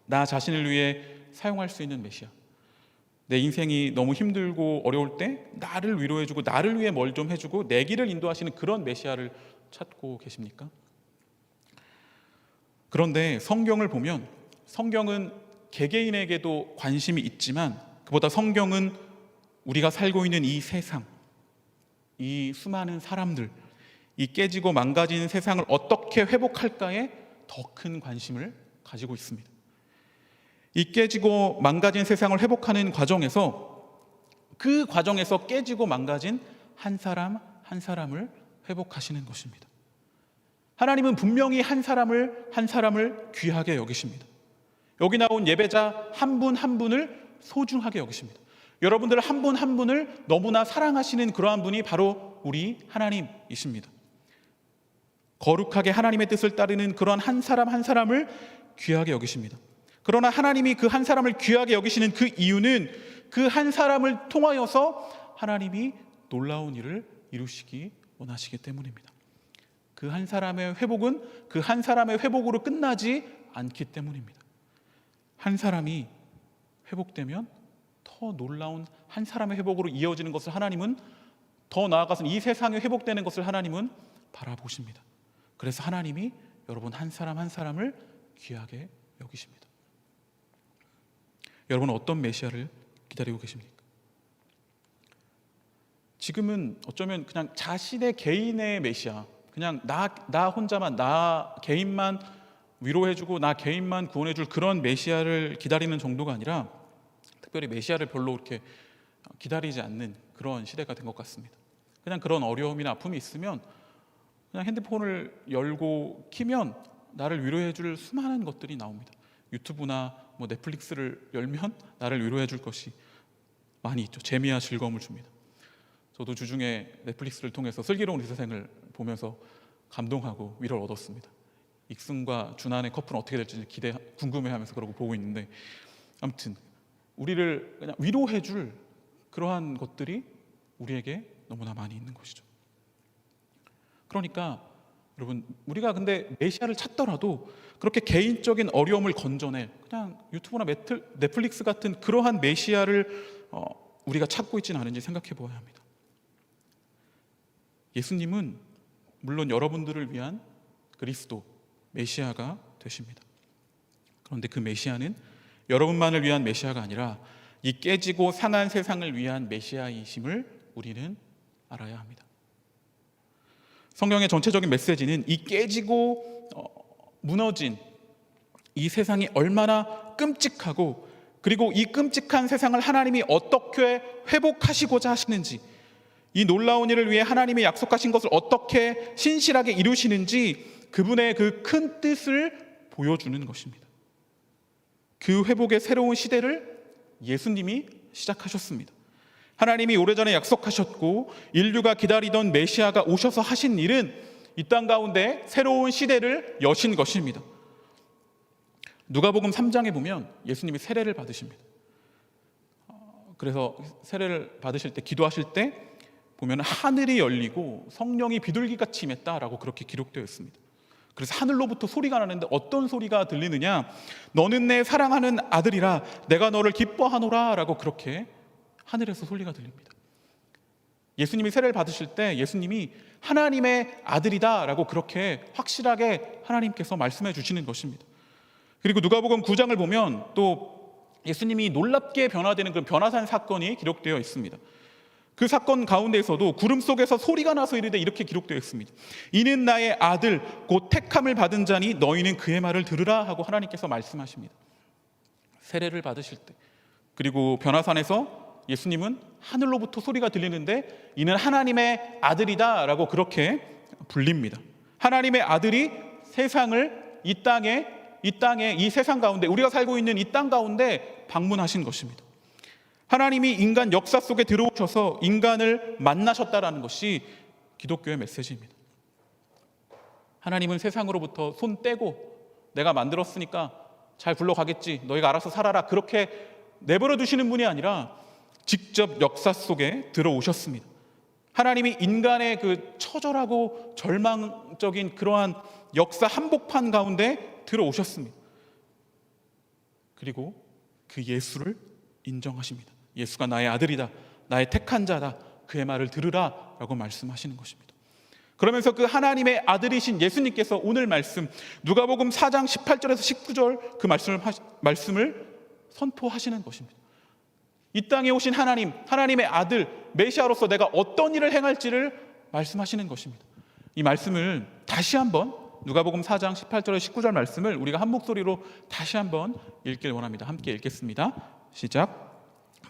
나 자신을 위해 사용할 수 있는 메시아. 내 인생이 너무 힘들고 어려울 때 나를 위로해주고 나를 위해 뭘 좀 해주고 내 길을 인도하시는 그런 메시아를 찾고 계십니까? 그런데 성경을 보면 성경은 개개인에게도 관심이 있지만 그보다 성경은 우리가 살고 있는 이 세상, 이 수많은 사람들, 이 깨지고 망가진 세상을 어떻게 회복할까에 더 큰 관심을 가지고 있습니다. 이 깨지고 망가진 세상을 회복하는 과정에서 그 과정에서 깨지고 망가진 한 사람 한 사람을 회복하시는 것입니다. 하나님은 분명히 한 사람을 귀하게 여기십니다. 여기 나온 예배자 한 분 한 분을 소중하게 여기십니다. 여러분들 한 분 한 분을 너무나 사랑하시는 그러한 분이 바로 우리 하나님이십니다. 거룩하게 하나님의 뜻을 따르는 그런 한 사람 한 사람을 귀하게 여기십니다. 그러나 하나님이 그 한 사람을 귀하게 여기시는 그 이유는 그 한 사람을 통하여서 하나님이 놀라운 일을 이루시기 원하시기 때문입니다. 그 한 사람의 회복은 그 한 사람의 회복으로 끝나지 않기 때문입니다. 한 사람이 회복되면 더 놀라운 한 사람의 회복으로 이어지는 것을 하나님은, 더 나아가서 이 세상에 회복되는 것을 하나님은 바라보십니다. 그래서 하나님이 여러분 한 사람 한 사람을 귀하게 여기십니다. 여러분은 어떤 메시아를 기다리고 계십니까? 지금은 어쩌면 그냥 자신의 개인의 메시아, 그냥 나 혼자만, 나 개인만 위로해주고 나 개인만 구원해줄 그런 메시아를 기다리는 정도가 아니라 특별히 메시아를 별로 그렇게 기다리지 않는 그런 시대가 된 것 같습니다. 그냥 그런 어려움이나 아픔이 있으면 그냥 핸드폰을 열고 키면 나를 위로해줄 수많은 것들이 나옵니다. 유튜브나 넷플릭스를 열면 나를 위로해줄 것이 많이 있죠. 재미와 즐거움을 줍니다. 저도 주중에 넷플릭스를 통해서 슬기로운 의사생을 보면서 감동하고 위로를 얻었습니다. 익승과 준한의 커플은 어떻게 될지 궁금해하면서 그러고 보고 있는데, 아무튼 우리를 그냥 위로해줄 그러한 것들이 우리에게 너무나 많이 있는 것이죠. 그러니까 여러분, 우리가 근데 메시아를 찾더라도 그렇게 개인적인 어려움을 건져낼 그냥 유튜브나 넷플릭스 같은 그러한 메시아를 우리가 찾고 있지는 않은지 생각해 보아야 합니다. 예수님은 물론 여러분들을 위한 그리스도 메시아가 되십니다. 그런데 그 메시아는 여러분만을 위한 메시아가 아니라 이 깨지고 상한 세상을 위한 메시아이심을 우리는 알아야 합니다. 성경의 전체적인 메시지는 이 깨지고 무너진 이 세상이 얼마나 끔찍하고, 그리고 이 끔찍한 세상을 하나님이 어떻게 회복하시고자 하시는지, 이 놀라운 일을 위해 하나님이 약속하신 것을 어떻게 신실하게 이루시는지 그분의 그 큰 뜻을 보여주는 것입니다. 그 회복의 새로운 시대를 예수님이 시작하셨습니다. 하나님이 오래전에 약속하셨고 인류가 기다리던 메시아가 오셔서 하신 일은 이 땅 가운데 새로운 시대를 여신 것입니다. 누가복음 3장에 보면 예수님이 세례를 받으십니다. 그래서 세례를 받으실 때, 기도하실 때 보면 하늘이 열리고 성령이 비둘기같이 임했다라고 그렇게 기록되어 있습니다. 그래서 하늘로부터 소리가 나는데 어떤 소리가 들리느냐, 너는 내 사랑하는 아들이라 내가 너를 기뻐하노라 라고 그렇게 하늘에서 소리가 들립니다. 예수님이 세례를 받으실 때 예수님이 하나님의 아들이다 라고 그렇게 확실하게 하나님께서 말씀해 주시는 것입니다. 그리고 누가복음 9장을 보면 또 예수님이 놀랍게 변화되는 그런 변화산 사건이 기록되어 있습니다. 그 사건 가운데에서도 구름 속에서 소리가 나서 이르되 이렇게 기록되어 있습니다. 이는 나의 아들 곧 택함을 받은 자니 너희는 그의 말을 들으라 하고 하나님께서 말씀하십니다. 세례를 받으실 때, 그리고 변화산에서 예수님은 하늘로부터 소리가 들리는데 이는 하나님의 아들이다 라고 그렇게 불립니다. 하나님의 아들이 세상을 이 땅에 이 세상 가운데, 우리가 살고 있는 이 땅 가운데 방문하신 것입니다. 하나님이 인간 역사 속에 들어오셔서 인간을 만나셨다라는 것이 기독교의 메시지입니다. 하나님은 세상으로부터 손 떼고 내가 만들었으니까 잘 굴러가겠지, 너희가 알아서 살아라, 그렇게 내버려 두시는 분이 아니라 직접 역사 속에 들어오셨습니다. 하나님이 인간의 그 처절하고 절망적인 그러한 역사 한복판 가운데 들어오셨습니다. 그리고 그 예수를 인정하십니다. 예수가 나의 아들이다, 나의 택한 자다, 그의 말을 들으라 라고 말씀하시는 것입니다. 그러면서 그 하나님의 아들이신 예수님께서 오늘 말씀 누가복음 4장 18절에서 19절 그 말씀을 선포하시는 것입니다. 이 땅에 오신 하나님, 하나님의 아들 메시아로서 내가 어떤 일을 행할지를 말씀하시는 것입니다. 이 말씀을 다시 한번 누가복음 4장 18절에 19절 말씀을 우리가 한 목소리로 다시 한번 읽길 원합니다. 함께 읽겠습니다. 시작.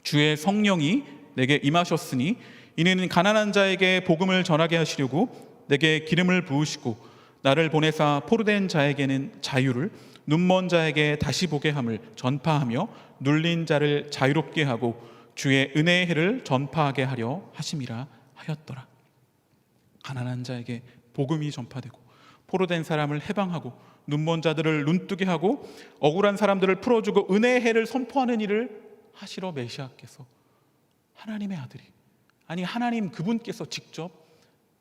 주의 성령이 내게 임하셨으니 이는 가난한 자에게 복음을 전하게 하시려고 내게 기름을 부으시고 나를 보내사 포로된 자에게는 자유를, 눈먼 자에게 다시 보게 함을 전파하며 눌린 자를 자유롭게 하고 주의 은혜의 해를 전파하게 하려 하심이라 하였더라. 가난한 자에게 복음이 전파되고 포로된 사람을 해방하고 눈먼 자들을 눈뜨게 하고 억울한 사람들을 풀어주고 은혜의 해를 선포하는 일을 하시러 메시아께서, 하나님의 아들이, 아니 하나님 그분께서 직접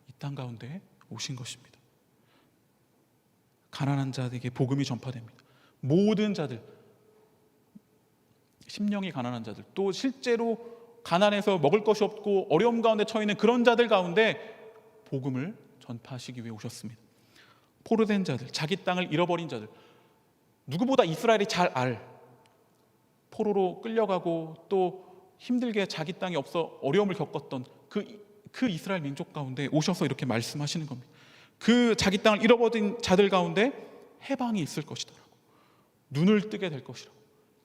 이 땅 가운데 오신 것입니다. 가난한 자에게 복음이 전파됩니다. 모든 자들, 심령이 가난한 자들, 또 실제로 가난해서 먹을 것이 없고 어려움 가운데 처해 있는 그런 자들 가운데 복음을 전파하시기 위해 오셨습니다. 포로된 자들, 자기 땅을 잃어버린 자들, 누구보다 이스라엘이 잘 포로로 끌려가고 또 힘들게 자기 땅이 없어 어려움을 겪었던 그 이스라엘 민족 가운데 오셔서 이렇게 말씀하시는 겁니다. 그 자기 땅을 잃어버린 자들 가운데 해방이 있을 것이라고, 눈을 뜨게 될 것이라고,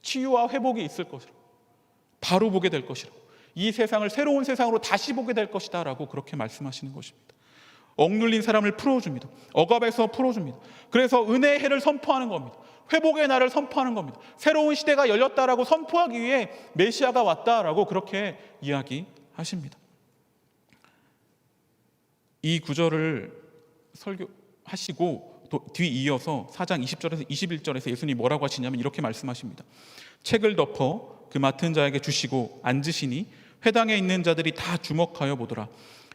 치유와 회복이 있을 것이라고, 바로 보게 될 것이라고, 이 세상을 새로운 세상으로 다시 보게 될 것이다 라고 그렇게 말씀하시는 것입니다. 억눌린 사람을 풀어줍니다. 억압에서 풀어줍니다. 그래서 은혜의 해를 선포하는 겁니다. 회복의 날을 선포하는 겁니다. 새로운 시대가 열렸다라고 선포하기 위해 메시아가 왔다라고 그렇게 이야기하십니다. 이 구절을 설교하시고 또 뒤이어서 4장 20절에서 21절에서 예수님이 뭐라고 하시냐면 이렇게 말씀하십니다. 책을 덮어 그 맡은 자에게 주시고 앉으시니 회당에 있는 자들이 다 주목하여 보더라.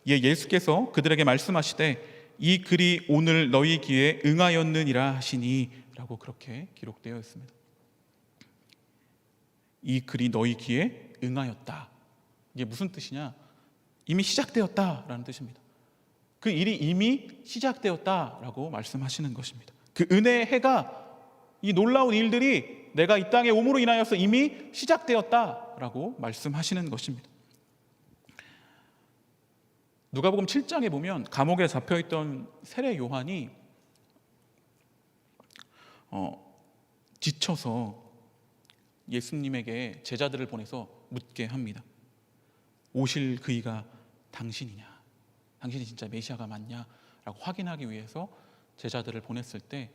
예수께서 그들에게 말씀하시되 이 글이 오늘 너희 귀에 응하였느니라 하시니 라고 그렇게 기록되어 있습니다. 이 글이 너희 귀에 응하였다. 이게 무슨 뜻이냐? 이미 시작되었다라는 뜻입니다. 그 일이 이미 시작되었다라고 말씀하시는 것입니다. 그 은혜의 해가, 이 놀라운 일들이 내가 이 땅에 오므로 인하여서 이미 시작되었다라고 말씀하시는 것입니다. 누가복음 7장에 보면 감옥에 잡혀있던 세례 요한이 지쳐서 예수님에게 제자들을 보내서 묻게 합니다. 오실 그이가 당신이냐? 당신이 진짜 메시아가 맞냐? 라고 확인하기 위해서 제자들을 보냈을 때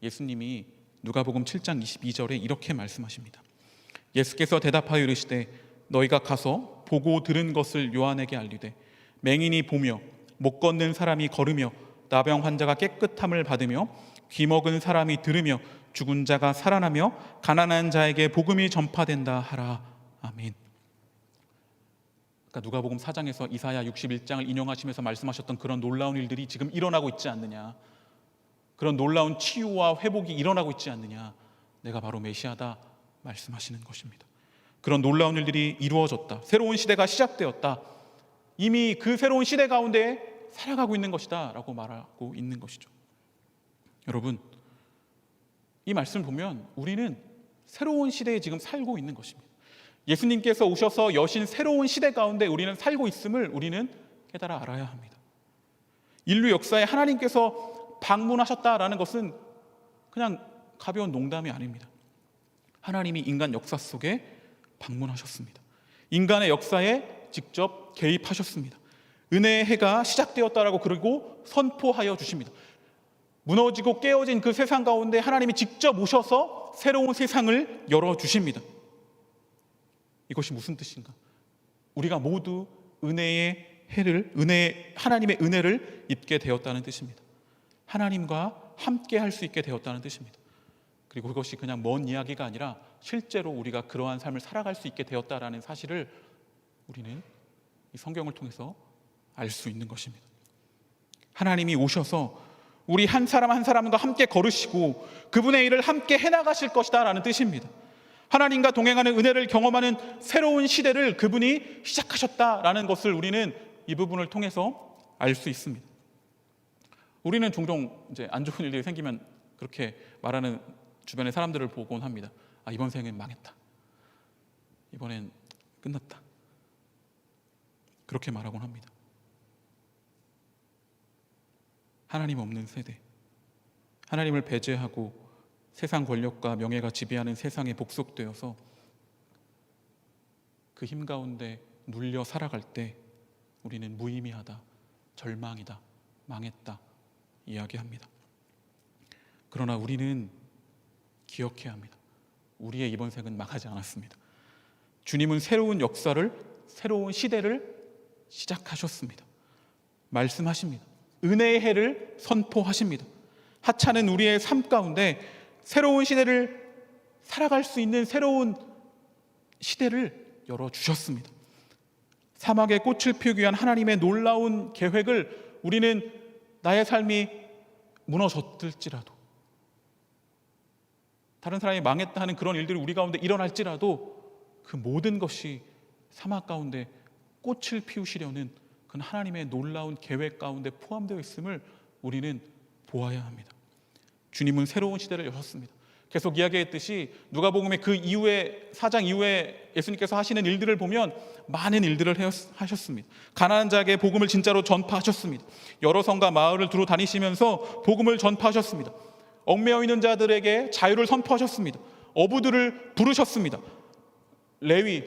예수님이 누가복음 7장 22절에 이렇게 말씀하십니다. 예수께서 대답하여 이르시되 너희가 가서 보고 들은 것을 요한에게 알리되 맹인이 보며 못 걷는 사람이 걸으며 나병 환자가 깨끗함을 받으며 귀 먹은 사람이 들으며 죽은 자가 살아나며 가난한 자에게 복음이 전파된다 하라. 아멘. 그러니까 누가복음 4장에서 이사야 61장을 인용하시면서 말씀하셨던 그런 놀라운 일들이 지금 일어나고 있지 않느냐, 그런 놀라운 치유와 회복이 일어나고 있지 않느냐, 내가 바로 메시아다 말씀하시는 것입니다. 그런 놀라운 일들이 이루어졌다. 새로운 시대가 시작되었다. 이미 그 새로운 시대 가운데 살아가고 있는 것이다 라고 말하고 있는 것이죠. 여러분, 이 말씀을 보면 우리는 새로운 시대에 지금 살고 있는 것입니다. 예수님께서 오셔서 여신 새로운 시대 가운데 우리는 살고 있음을 우리는 깨달아 알아야 합니다. 인류 역사에 하나님께서 방문하셨다라는 것은 그냥 가벼운 농담이 아닙니다. 하나님이 인간 역사 속에 방문하셨습니다. 인간의 역사에 직접 개입하셨습니다. 은혜의 해가 시작되었다라고 그러고 선포하여 주십니다. 무너지고 깨어진 그 세상 가운데 하나님이 직접 오셔서 새로운 세상을 열어주십니다. 이것이 무슨 뜻인가? 우리가 모두 하나님의 은혜를 입게 되었다는 뜻입니다. 하나님과 함께 할 수 있게 되었다는 뜻입니다. 그리고 그것이 그냥 먼 이야기가 아니라 실제로 우리가 그러한 삶을 살아갈 수 있게 되었다라는 사실을 우리는 이 성경을 통해서 알 수 있는 것입니다. 하나님이 오셔서 우리 한 사람 한 사람과 함께 걸으시고 그분의 일을 함께 해나가실 것이다 라는 뜻입니다. 하나님과 동행하는 은혜를 경험하는 새로운 시대를 그분이 시작하셨다라는 것을 우리는 이 부분을 통해서 알 수 있습니다. 우리는 종종 이제 안 좋은 일들이 생기면 그렇게 말하는 주변의 사람들을 보곤 합니다. 아, 이번 생은 망했다. 이번엔 끝났다. 그렇게 말하곤 합니다. 하나님 없는 세대, 하나님을 배제하고 세상 권력과 명예가 지배하는 세상에 복속되어서 그 힘 가운데 눌려 살아갈 때 우리는 무의미하다, 절망이다, 망했다 이야기합니다. 그러나 우리는 기억해야 합니다. 우리의 이번 생은 망하지 않았습니다. 주님은 새로운 역사를, 새로운 시대를 시작하셨습니다. 말씀하십니다. 은혜의 해를 선포하십니다. 하찮은 우리의 삶 가운데 새로운 시대를 살아갈 수 있는 새로운 시대를 열어주셨습니다. 사막에 꽃을 피우기 위한 하나님의 놀라운 계획을 우리는 나의 삶이 무너졌을지라도, 다른 사람이 망했다 하는 그런 일들이 우리 가운데 일어날지라도 그 모든 것이 사막 가운데 꽃을 피우시려는 그 하나님의 놀라운 계획 가운데 포함되어 있음을 우리는 보아야 합니다. 주님은 새로운 시대를 여셨습니다. 계속 이야기했듯이 누가복음의 그 이후에 4장 이후에 예수님께서 하시는 일들을 보면 많은 일들을 하셨습니다. 가난한 자에게 복음을 진짜로 전파하셨습니다. 여러 성과 마을을 두루 다니시면서 복음을 전파하셨습니다. 얽매여 있는 자들에게 자유를 선포하셨습니다. 어부들을 부르셨습니다.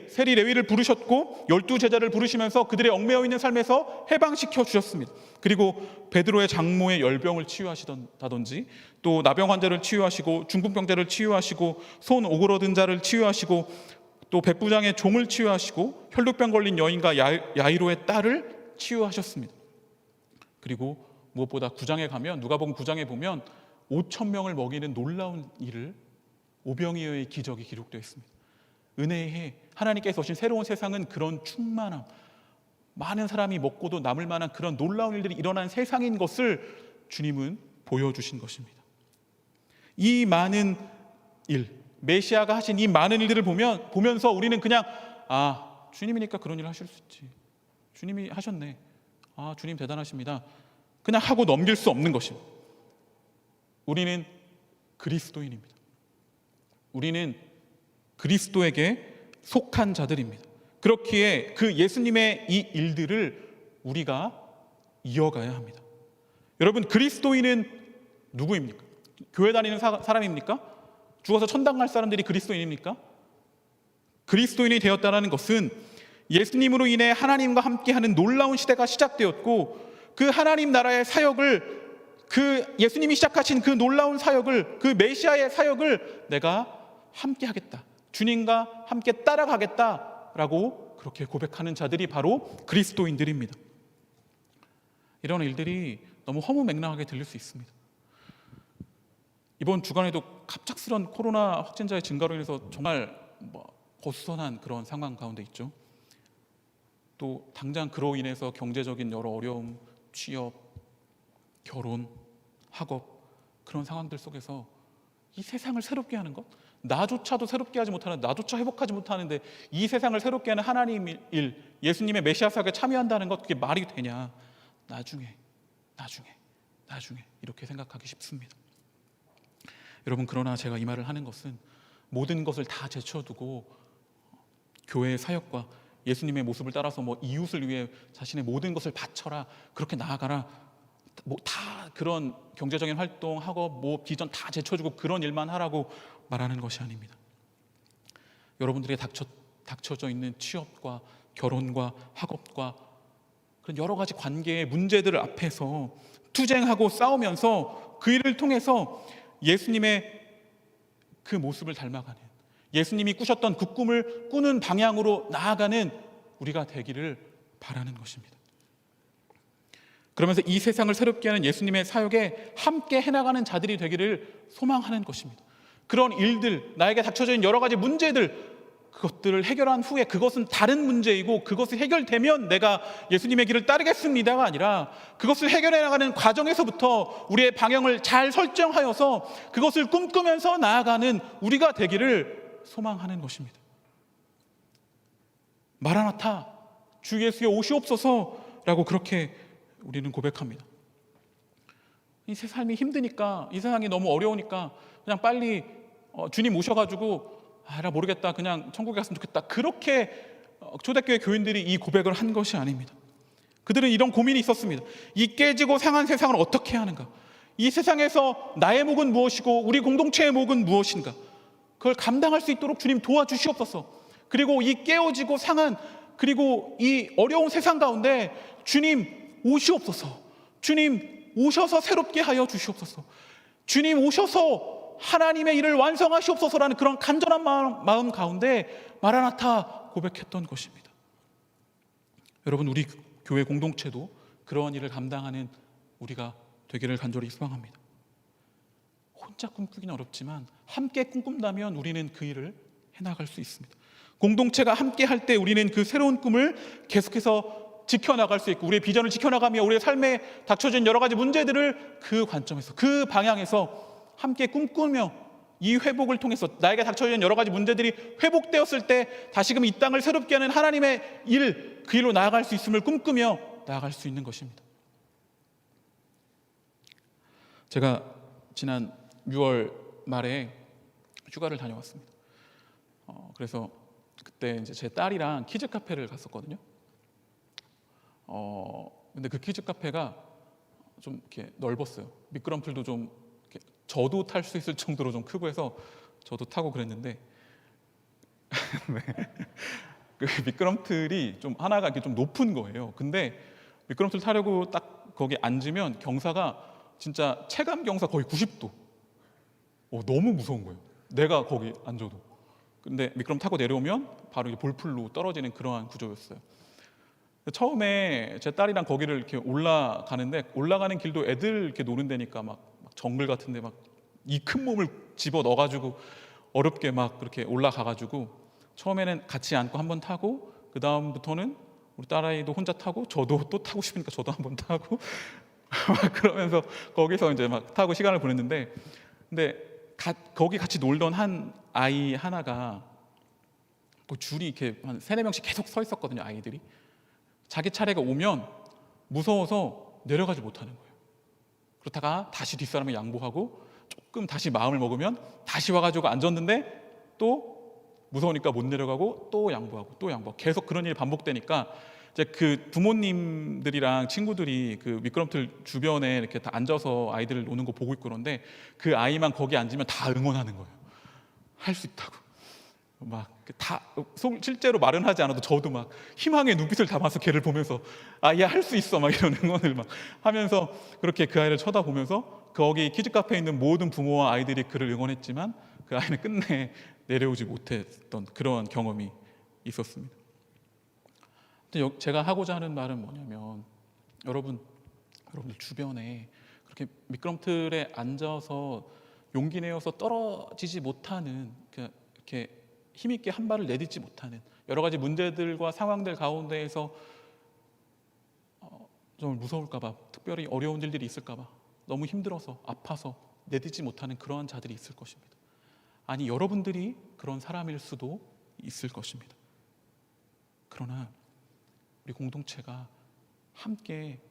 세리 레위를 부르셨고 12제자를 부르시면서 그들의 얽매여 있는 삶에서 해방시켜 주셨습니다. 그리고 베드로의 장모의 열병을 치유하시다든지 또 나병 환자를 치유하시고 중풍병자를 치유하시고 손 오그러든 자를 치유하시고 또 백부장의 종을 치유하시고 혈루병 걸린 여인과 야이로의 딸을 치유하셨습니다. 그리고 무엇보다 9장에 가면, 누가복음 9장에 보면 5,000명을 먹이는 놀라운 일을, 오병이어의 기적이 기록되어 있습니다. 은혜의 해, 하나님께서 오신 새로운 세상은 그런 충만함, 많은 사람이 먹고도 남을 만한 그런 놀라운 일들이 일어난 세상인 것을 주님은 보여주신 것입니다. 이 많은 일, 메시아가 하신 이 많은 일들을 보면서 우리는 그냥 주님이니까 그런 일을 하실 수 있지, 주님이 하셨네, 주님 대단하십니다, 그냥 하고 넘길 수 없는 것입니다. 우리는 그리스도인입니다. 우리는 그리스도에게 속한 자들입니다. 그렇기에 그 예수님의 이 일들을 우리가 이어가야 합니다. 여러분, 그리스도인은 누구입니까? 교회 다니는 사람입니까? 죽어서 천당 갈 사람들이 그리스도인입니까? 그리스도인이 되었다는 것은 예수님으로 인해 하나님과 함께하는 놀라운 시대가 시작되었고, 그 하나님 나라의 사역을, 그 예수님이 시작하신 그 놀라운 사역을, 그 메시아의 사역을 내가 함께 하겠다, 주님과 함께 따라가겠다라고 그렇게 고백하는 자들이 바로 그리스도인들입니다. 이런 일들이 너무 허무맹랑하게 들릴 수 있습니다. 이번 주간에도 갑작스런 코로나 확진자의 증가로 인해서 정말 어수선한 그런 상황 가운데 있죠. 또 당장 그로 인해서 경제적인 여러 어려움, 취업, 결혼, 학업, 그런 상황들 속에서 이 세상을 새롭게 하는 것, 나조차도 새롭게 하지 못하는, 나조차 회복하지 못하는데 이 세상을 새롭게 하는 하나님의 일, 예수님의 메시아 사역에 참여한다는 것, 그게 말이 되냐? 나중에 이렇게 생각하기 쉽습니다. 여러분, 그러나 제가 이 말을 하는 것은 모든 것을 다 제쳐두고 교회의 사역과 예수님의 모습을 따라서 이웃을 위해 자신의 모든 것을 바쳐라, 그렇게 나아가라, 다 그런 경제적인 활동, 학업, 비전 다 제쳐주고 그런 일만 하라고 말하는 것이 아닙니다. 여러분들의 닥쳐져 있는 취업과 결혼과 학업과 그런 여러 가지 관계의 문제들 앞에서 투쟁하고 싸우면서 그 일을 통해서 예수님의 그 모습을 닮아가는, 예수님이 꾸셨던 그 꿈을 꾸는 방향으로 나아가는 우리가 되기를 바라는 것입니다. 그러면서 이 세상을 새롭게 하는 예수님의 사역에 함께 해나가는 자들이 되기를 소망하는 것입니다. 그런 일들, 나에게 닥쳐져 있는 여러 가지 문제들, 그것들을 해결한 후에 그것은 다른 문제이고 그것이 해결되면 내가 예수님의 길을 따르겠습니다가 아니라 그것을 해결해 나가는 과정에서부터 우리의 방향을 잘 설정하여서 그것을 꿈꾸면서 나아가는 우리가 되기를 소망하는 것입니다. 마라나타, 주 예수여 오시옵소서라고 그렇게 우리는 고백합니다. 이 삶이 힘드니까, 이 세상이 너무 어려우니까 그냥 빨리 주님 오셔가지고 나 모르겠다, 그냥 천국에 갔으면 좋겠다, 그렇게 초대교회 교인들이 이 고백을 한 것이 아닙니다. 그들은 이런 고민이 있었습니다. 이 깨지고 상한 세상을 어떻게 해야 하는가? 이 세상에서 나의 몫은 무엇이고 우리 공동체의 몫은 무엇인가? 그걸 감당할 수 있도록 주님 도와주시옵소서. 그리고 이 깨어지고 상한, 그리고 이 어려운 세상 가운데 주님 오시옵소서. 주님 오셔서 새롭게 하여 주시옵소서. 주님 오셔서 하나님의 일을 완성하시옵소서라는 그런 간절한 마음 가운데 마라나타 고백했던 것입니다. 여러분, 우리 교회 공동체도 그러한 일을 감당하는 우리가 되기를 간절히 소망합니다. 혼자 꿈꾸기는 어렵지만 함께 꿈꾼다면 우리는 그 일을 해나갈 수 있습니다. 공동체가 함께 할 때 우리는 그 새로운 꿈을 계속해서 지켜나갈 수 있고, 우리의 비전을 지켜나가며 우리의 삶에 닥쳐진 여러 가지 문제들을 그 관점에서, 그 방향에서 함께 꿈꾸며 이 회복을 통해서 나에게 닥쳐진 여러 가지 문제들이 회복되었을 때 다시금 이 땅을 새롭게 하는 하나님의 일, 그 일로 나아갈 수 있음을 꿈꾸며 나아갈 수 있는 것입니다. 제가 지난 6월 말에 휴가를 다녀왔습니다. 그래서 그때 이제 제 딸이랑 키즈 카페를 갔었거든요. 근데 그 키즈 카페가 좀 이렇게 넓었어요. 미끄럼틀도 좀 이렇게 저도 탈 수 있을 정도로 좀 크고 해서 저도 타고 그랬는데 네. 그 미끄럼틀이 좀 하나가 이렇게 좀 높은 거예요. 근데 미끄럼틀 타려고 딱 거기 앉으면 경사가 진짜 체감 경사 거의 90도. 너무 무서운 거예요. 내가 거기 앉아도. 근데 미끄럼 타고 내려오면 바로 이게 볼풀로 떨어지는 그러한 구조였어요. 처음에 제 딸이랑 거기를 이렇게 올라가는데, 올라가는 길도 애들 이렇게 노는 데니까 막 정글 같은데 막 이 큰 몸을 집어 넣어가지고 어렵게 막 그렇게 올라가가지고 처음에는 같이 앉고 한번 타고, 그 다음부터는 우리 딸아이도 혼자 타고, 저도 또 타고 싶으니까 저도 한번 타고 막 그러면서 거기서 이제 막 타고 시간을 보냈는데, 근데 거기 같이 놀던 한 아이 하나가 줄이 이렇게 한 3-4명씩 계속 서 있었거든요. 아이들이 자기 차례가 오면 무서워서 내려가지 못하는 거예요. 그렇다가 다시 뒷사람에 양보하고 조금 다시 마음을 먹으면 다시 와가지고 앉았는데 또 무서우니까 못 내려가고 또 양보하고 또 양보하고, 계속 그런 일이 반복되니까 이제 그 부모님들이랑 친구들이 그 미끄럼틀 주변에 이렇게 다 앉아서 아이들 노는 거 보고 있고 그런데 그 아이만 거기 앉으면 다 응원하는 거예요. 할 수 있다고. 막 다 실제로 말은 하지 않아도 저도 막 희망의 눈빛을 담아서 걔를 보면서 아, 얘 할 수 있어 막 이런 응원을 막 하면서 그렇게 그 아이를 쳐다보면서 거기 키즈 카페에 있는 모든 부모와 아이들이 그를 응원했지만 그 아이는 끝내 내려오지 못했던 그런 경험이 있었습니다. 제가 하고자 하는 말은 뭐냐면 여러분들 주변에 그렇게 미끄럼틀에 앉아서 용기 내어서 떨어지지 못하는 이렇게 힘있게 한 발을 내딛지 못하는 여러 가지 문제들과 상황들 가운데에서 좀 무서울까 봐, 특별히 어려운 일들이 있을까 봐, 너무 힘들어서 아파서 내딛지 못하는 그러한 자들이 있을 것입니다. 아니, 여러분들이 그런 사람일 수도 있을 것입니다. 그러나 우리 공동체가 함께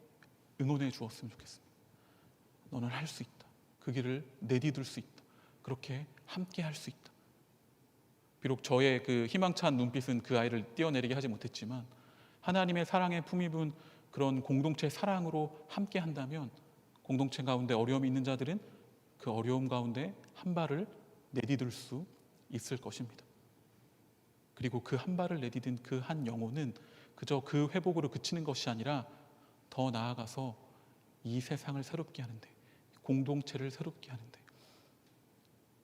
응원해 주었으면 좋겠습니다. 너는 할 수 있다. 그 길을 내디딜 수 있다. 그렇게 함께 할 수 있다. 비록 저의 그 희망찬 눈빛은 그 아이를 뛰어내리게 하지 못했지만 하나님의 사랑에 품입은 그런 공동체 사랑으로 함께 한다면 공동체 가운데 어려움이 있는 자들은 그 어려움 가운데 한 발을 내디딜 수 있을 것입니다. 그리고 그 한 발을 내디딘 그 한 영혼은 그저 그 회복으로 그치는 것이 아니라 더 나아가서 이 세상을 새롭게 하는데, 공동체를 새롭게 하는데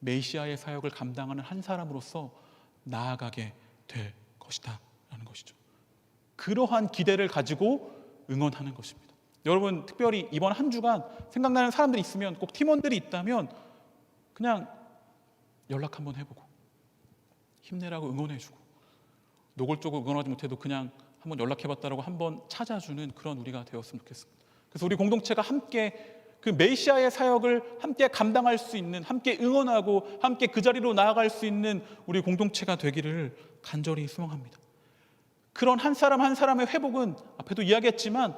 메시아의 사역을 감당하는 한 사람으로서 나아가게 될 것이다 라는 것이죠. 그러한 기대를 가지고 응원하는 것입니다. 여러분, 특별히 이번 한 주간 생각나는 사람들이 있으면, 꼭 팀원들이 있다면 그냥 연락 한번 해보고 힘내라고 응원해주고, 노골적으로 응원하지 못해도 그냥 한번 연락해봤다라고 한번 찾아주는 그런 우리가 되었으면 좋겠습니다. 그래서 우리 공동체가 함께 그 메시아의 사역을 함께 감당할 수 있는, 함께 응원하고 함께 그 자리로 나아갈 수 있는 우리 공동체가 되기를 간절히 소망합니다. 그런 한 사람 한 사람의 회복은 앞에도 이야기했지만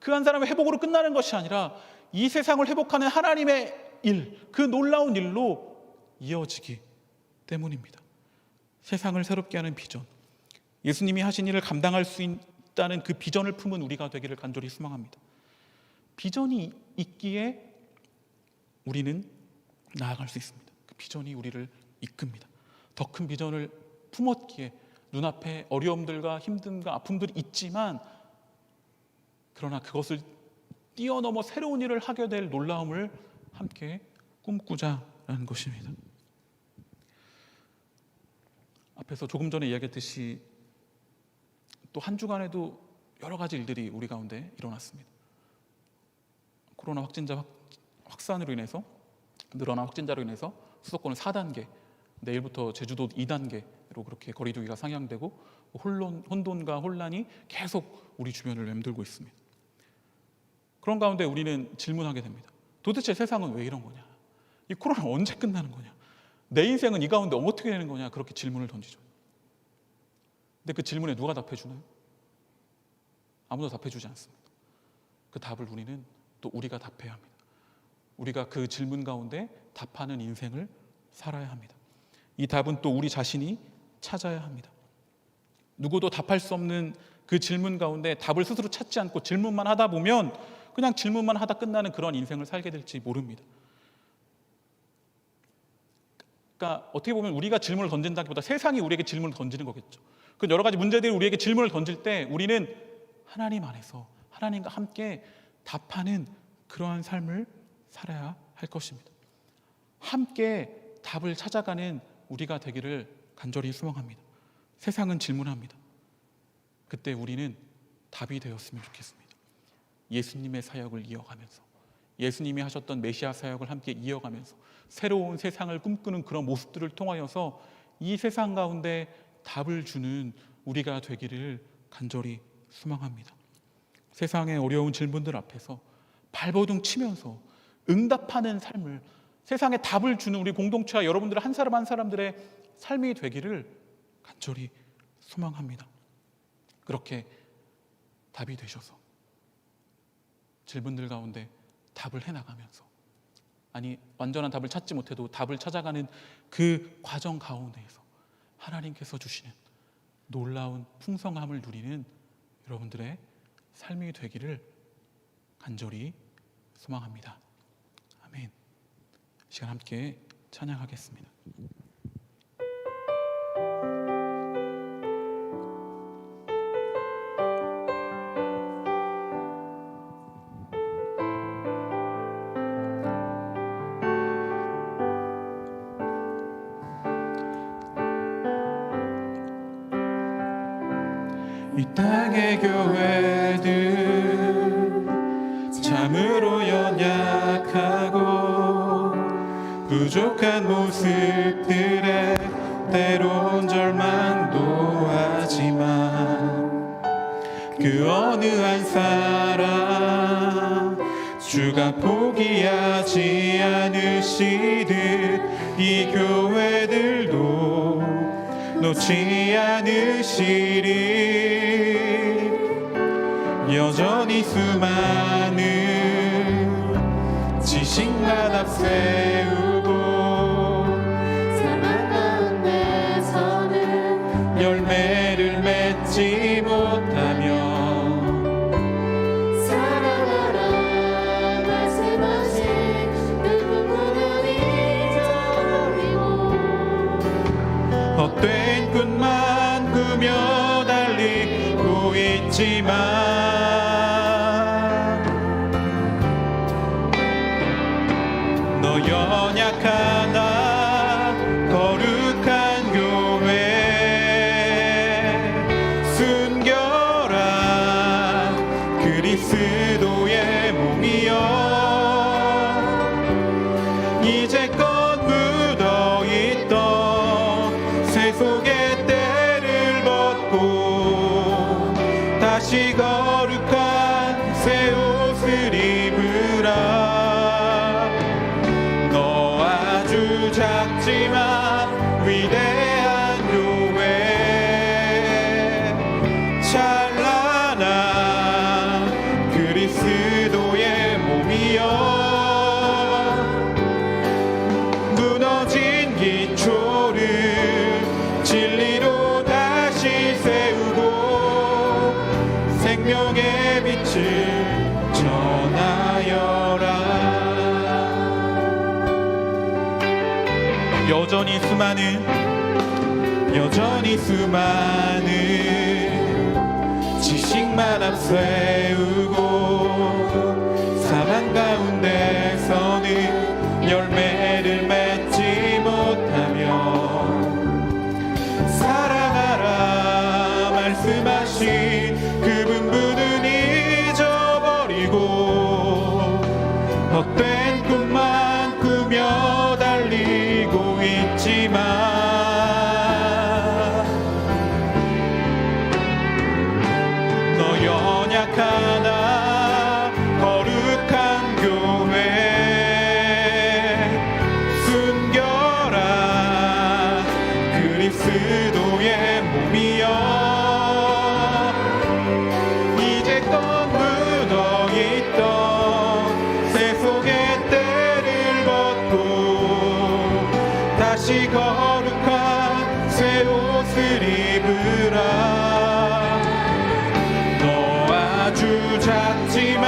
그 한 사람의 회복으로 끝나는 것이 아니라 이 세상을 회복하는 하나님의 일, 그 놀라운 일로 이어지기 때문입니다. 세상을 새롭게 하는 비전, 예수님이 하신 일을 감당할 수 있다는 그 비전을 품은 우리가 되기를 간절히 소망합니다. 비전이 있기에 우리는 나아갈 수 있습니다. 그 비전이 우리를 이끕니다. 더 큰 비전을 품었기에 눈앞에 어려움들과 힘듦과 아픔들이 있지만, 그러나 그것을 뛰어넘어 새로운 일을 하게 될 놀라움을 함께 꿈꾸자라는 것입니다. 앞에서 조금 전에 이야기했듯이 또 한 주간에도 여러 가지 일들이 우리 가운데 일어났습니다. 코로나 확진자 확산으로 인해서, 늘어난 확진자로 인해서 수도권은 4단계, 내일부터 제주도 2단계로 그렇게 거리두기가 상향되고 혼돈과 혼란이 계속 우리 주변을 맴돌고 있습니다. 그런 가운데 우리는 질문하게 됩니다. 도대체 세상은 왜 이런 거냐? 이 코로나 언제 끝나는 거냐? 내 인생은 이 가운데 어떻게 되는 거냐? 그렇게 질문을 던지죠. 근데 그 질문에 누가 답해주나요? 아무도 답해주지 않습니다. 그 답을 우리는 또 우리가 답해야 합니다. 우리가 그 질문 가운데 답하는 인생을 살아야 합니다. 이 답은 또 우리 자신이 찾아야 합니다. 누구도 답할 수 없는 그 질문 가운데 답을 스스로 찾지 않고 질문만 하다 보면 그냥 질문만 하다 끝나는 그런 인생을 살게 될지 모릅니다. 그러니까 어떻게 보면 우리가 질문을 던진다기보다 세상이 우리에게 질문을 던지는 거겠죠. 그 여러 가지 문제들이 우리에게 질문을 던질 때 우리는 하나님 안에서 하나님과 함께 답하는 그러한 삶을 살아야 할 것입니다. 함께 답을 찾아가는 우리가 되기를 간절히 소망합니다. 세상은 질문합니다. 그때 우리는 답이 되었으면 좋겠습니다. 예수님의 사역을 이어가면서, 예수님이 하셨던 메시아 사역을 함께 이어가면서 새로운 세상을 꿈꾸는 그런 모습들을 통하여서 이 세상 가운데 답을 주는 우리가 되기를 간절히 소망합니다. 세상의 어려운 질문들 앞에서 발버둥 치면서 응답하는 삶을, 세상에 답을 주는 우리 공동체와 여러분들 한 사람 한 사람들의 삶이 되기를 간절히 소망합니다. 그렇게 답이 되셔서 질문들 가운데 답을 해나가면서, 아니 완전한 답을 찾지 못해도 답을 찾아가는 그 과정 가운데에서 하나님께서 주시는 놀라운 풍성함을 누리는 여러분들의 삶이 되기를 간절히 소망합니다. 아멘. 시간 함께 찬양하겠습니다. 이 땅의 교회들 참으로 연약하고 부족한 모습들에 때론 절망도 하지만 그 어느 한 사람 주가 포기하지 않으시듯 이 교회들도 놓지 않으시리. 여전히 수많은 지식만 앞세우고 사랑 가운데서는 열매를 맺지 못하며 사랑하라 말씀하신 그 부분은 잊어버리고 헛된 꿈만 꾸며 달리고 있지만 너 연약하나 거룩한 교회 숨겨라 그리스도의 몸이여 이제껏 묻어있던 새 속의 때를 벗고 다시 거룩한 새 옷을 입으라. 너 아주 작지만 위대한 교회 찬란한 그리스도의 몸이여 무너진 기초를 진리로 다시 세우고 생명의 빛을 전하여라. 여전히 수많은 지식만 앞세우고 사랑 가운데서는 열매를 맺지 못하며 사랑하라 말씀하신 그 분부는 잊어버리고 헛된 꿈만 꾸며 달리고 있지만 너 연약하나 거룩한 교회 숨겨라 그리스도의 몸이여 이제껏 묻어있던 새 속의 때를 벗고 다시 거룩한 새 옷을 입으라. 너 아주 작지만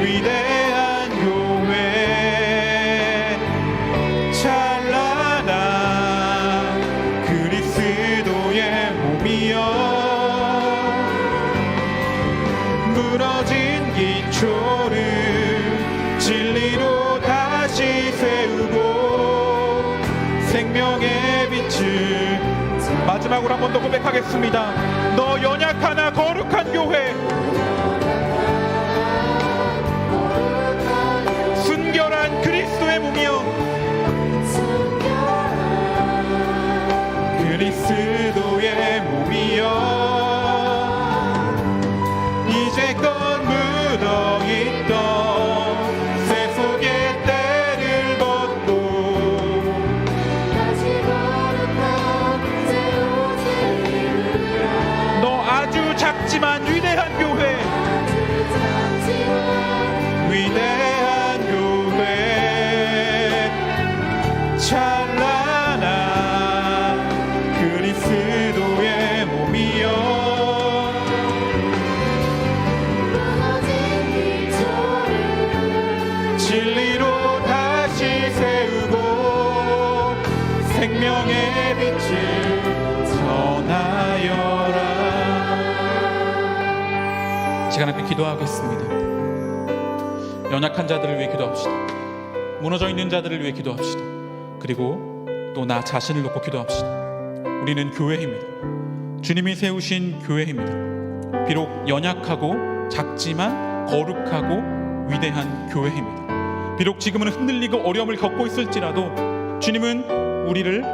위대한 교회 찬란한 그리스도의 몸이여 무너진 기초를 진리로 다시 세우고 생명의 빛을 마지막으로 한 번 더 고백하겠습니다. 너 연약하나 거룩한 교회 순결한 그리스도의 몸이여 그리스도의 몸이여 이제껏 묻어있던 새 속의 때를 벗고 다시 거룩한 새 옷을 입으라. 너 아주 작지만 위대한 교회 위대한 교회 찬란한 그리스도의 몸이여 빛을 전하여라. 시간 함께 기도하겠습니다. 연약한 자들을 위해 기도합시다. 무너져 있는 자들을 위해 기도합시다. 그리고 또 나 자신을 놓고 기도합시다. 우리는 교회입니다. 주님이 세우신 교회입니다. 비록 연약하고 작지만 거룩하고 위대한 교회입니다. 비록 지금은 흔들리고 어려움을 겪고 있을지라도 주님은 우리를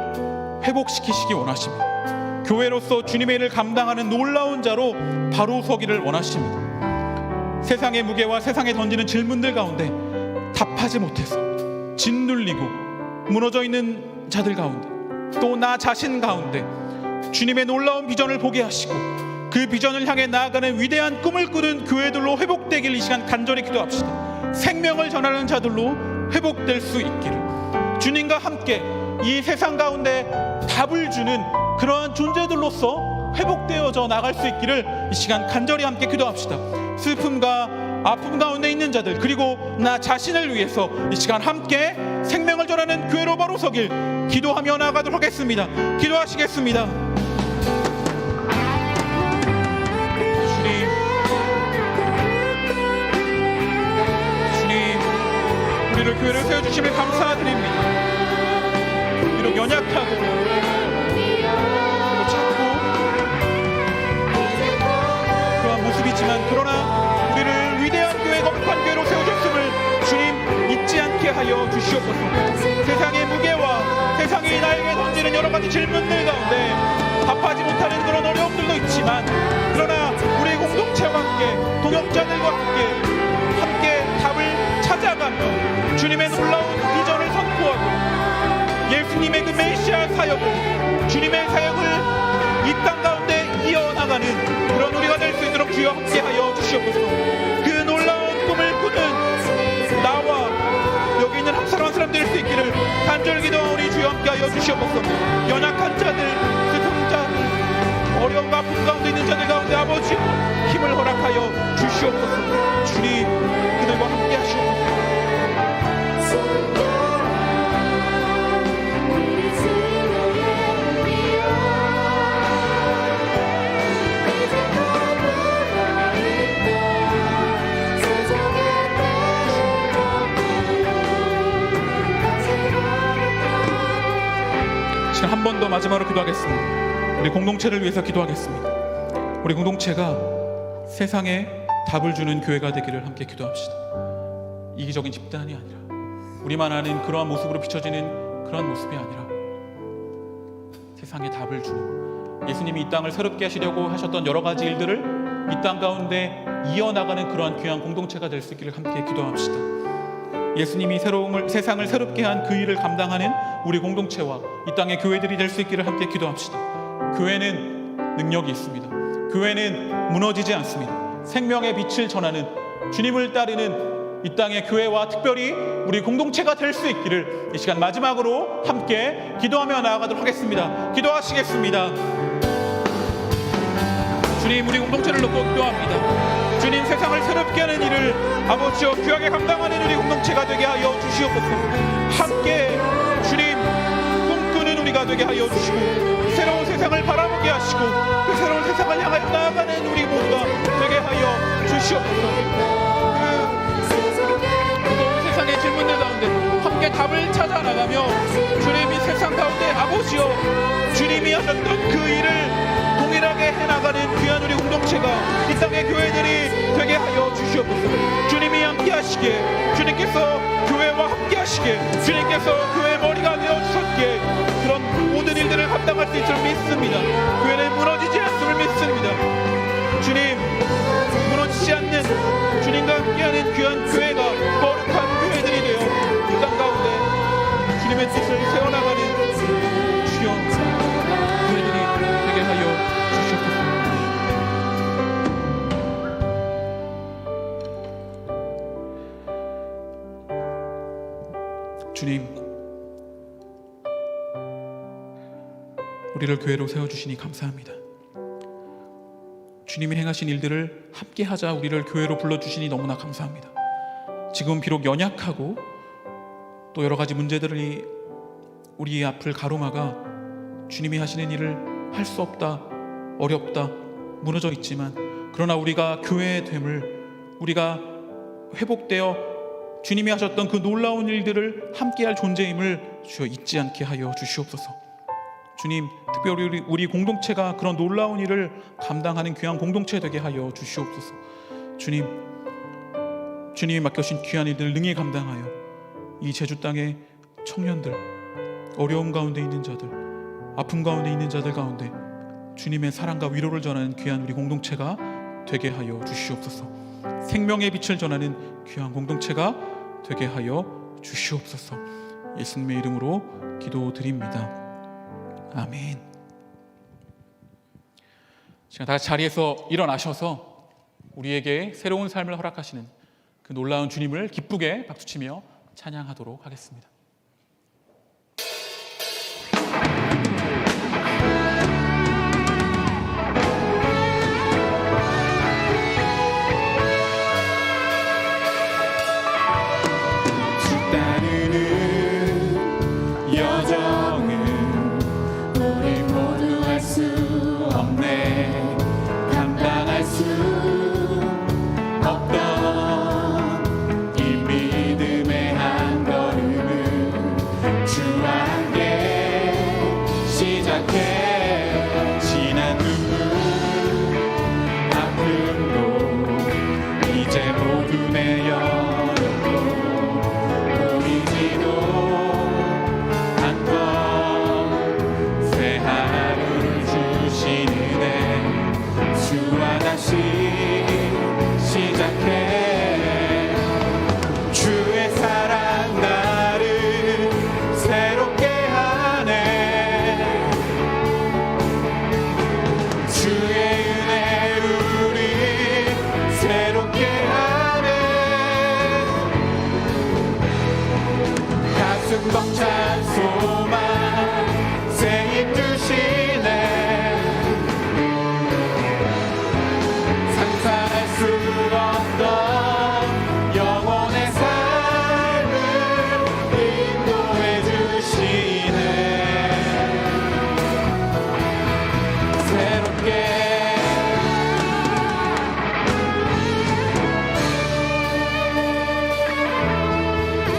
회복시키시기 원하십니다. 교회로서 주님의 일을 감당하는 놀라운 자로 바로 서기를 원하십니다. 세상의 무게와 세상에 던지는 질문들 가운데 답하지 못해서 짓눌리고 무너져 있는 자들 가운데 또 나 자신 가운데 주님의 놀라운 비전을 보게 하시고 그 비전을 향해 나아가는 위대한 꿈을 꾸는 교회들로 회복되길 이 시간 간절히 기도합시다. 생명을 전하는 자들로 회복될 수 있기를, 주님과 함께 이 세상 가운데 답을 주는 그러한 존재들로서 회복되어져 나갈 수 있기를 이 시간 간절히 함께 기도합시다. 슬픔과 아픔 가운데 있는 자들, 그리고 나 자신을 위해서 이 시간 함께 생명을 전하는 교회로 바로 서길 기도하며 나아가도록 하겠습니다. 기도하시겠습니다. 주님, 우리를 교회를 세워주심을 감사드립니다. 비록 연약하고 작고 그러한 모습이지만, 그러나 우리를 위대한 교회, 거룩한 교회로 세워줬음을 주님 잊지 않게 하여 주시옵소서. 세상의 무게와 세상이 나에게 던지는 여러 가지 질문들 가운데 답하지 못하는 그런 어려움들도 있지만, 그러나 우리 공동체와 함께 동역자들과 함께 답을 찾아가며 주님의 놀라운 비전을 선포하고 예수님의 그 메시아 사역을, 주님의 사역을 이 땅 가운데 이어나가는 그런 우리가 될 수 있도록 주여 함께하여 주시옵소서. 그 놀라운 꿈을 꾸는 나와 여기 있는 한 사람 한 사람 될 수 있기를 간절히 기도하오니 주여 함께하여 주시옵소서. 연약한 자들, 슬픈 자들, 어려움과 아픔 가운데 있는 자들 가운데 아버지 힘을 허락하여 주시옵소서. 주님, 그들과 함께 하시옵소서. 한 번 더 마지막으로 기도하겠습니다. 우리 공동체를 위해서 기도하겠습니다. 우리 공동체가 세상에 답을 주는 교회가 되기를 함께 기도합시다. 이기적인 집단이 아니라, 우리만 아는 그러한 모습으로 비춰지는 그런 모습이 아니라 세상에 답을 주는, 예수님이 이 땅을 새롭게 하시려고 하셨던 여러 가지 일들을 이 땅 가운데 이어나가는 그러한 귀한 공동체가 될 수 있기를 함께 기도합시다. 예수님이 세상을 새롭게 한 그 일을 감당하는 우리 공동체와 이 땅의 교회들이 될 수 있기를 함께 기도합시다. 교회는 능력이 있습니다. 교회는 무너지지 않습니다. 생명의 빛을 전하는, 주님을 따르는 이 땅의 교회와 특별히 우리 공동체가 될 수 있기를 이 시간 마지막으로 함께 기도하며 나아가도록 하겠습니다. 기도하시겠습니다. 주님, 우리 공동체를 놓고 기도합니다. 주님, 세상을 새롭게 하는 일을 아버지여 귀하게 감당하는 우리 공동체가 되게 하여 주시옵소서. 함께 주님 꿈꾸는 우리가 되게 하여 주시고, 새로운 세상을 바라보게 하시고, 그 새로운 세상을 향하여 나아가는 우리 모두가 되게 하여 주시옵소서. 그 무거운 세상의 질문들 가운데 함께 답을 찾아 나가며 주님이 세상 가운데 아버지여 주님이 하셨던 그 일을 동일하게 해나가는 귀한 우리 공동체가 이 땅의 교회들이 되게 하여 주시옵소서. 주님이 함께 하시기에, 주님께서 교회와 함께 하시기에, 주님께서 교회의 머리가 되어주셨기에 그런 모든 일들을 감당할 수 있음을 믿습니다. 교회는 무너지지 않음을 믿습니다. 주님, 무너지지 않는 주님과 함께하는 귀한 교회가, 거룩한 교회들이 되어 이 땅 가운데 주님의 뜻을 세워나가는 주여 교회들이 되게 하여 주시옵소서. 주님, 우리를 교회로 세워주시니 감사합니다. 주님이 행하신 일들을 함께하자 우리를 교회로 불러주시니 너무나 감사합니다. 지금 비록 연약하고 또 여러 가지 문제들이 우리의 앞을 가로막아 주님이 하시는 일을 할 수 없다, 어렵다, 무너져 있지만 그러나 우리가 교회됨을, 우리가 회복되어 주님이 하셨던 그 놀라운 일들을 함께할 존재임을 주여 잊지 않게 하여 주시옵소서. 주님, 특별히 우리 공동체가 그런 놀라운 일을 감당하는 귀한 공동체 되게 하여 주시옵소서. 주님이 맡겨주신 귀한 일들을 능히 감당하여 이 제주 땅의 청년들, 어려움 가운데 있는 자들, 아픔 가운데 있는 자들 가운데 주님의 사랑과 위로를 전하는 귀한 우리 공동체가 되게 하여 주시옵소서. 생명의 빛을 전하는 귀한 공동체가 되게 하여 주시옵소서. 예수님의 이름으로 기도드립니다. 아멘. 지금 다 자리에서 일어나셔서 우리에게 새로운 삶을 허락하시는 그 놀라운 주님을 기쁘게 박수치며 찬양하도록 하겠습니다. 따르는 여정은 우리 모두 할 수 없네. 감당할 수 없던 이 믿음의 한 걸음은 주와 함께 시작해. 지난 눈물 아픔도 이제 모두 내려놓고 보이지도 않던 새 하루를 주시는 애 주와 다시 시작해. 주의 사랑 나를 새롭게 하네. 주의 은혜 우리 새롭게 하네. 가슴 벅찬 소망 새입 주시네. 상상할 수 없던 영혼의 삶을 인도해 주시네. 새롭게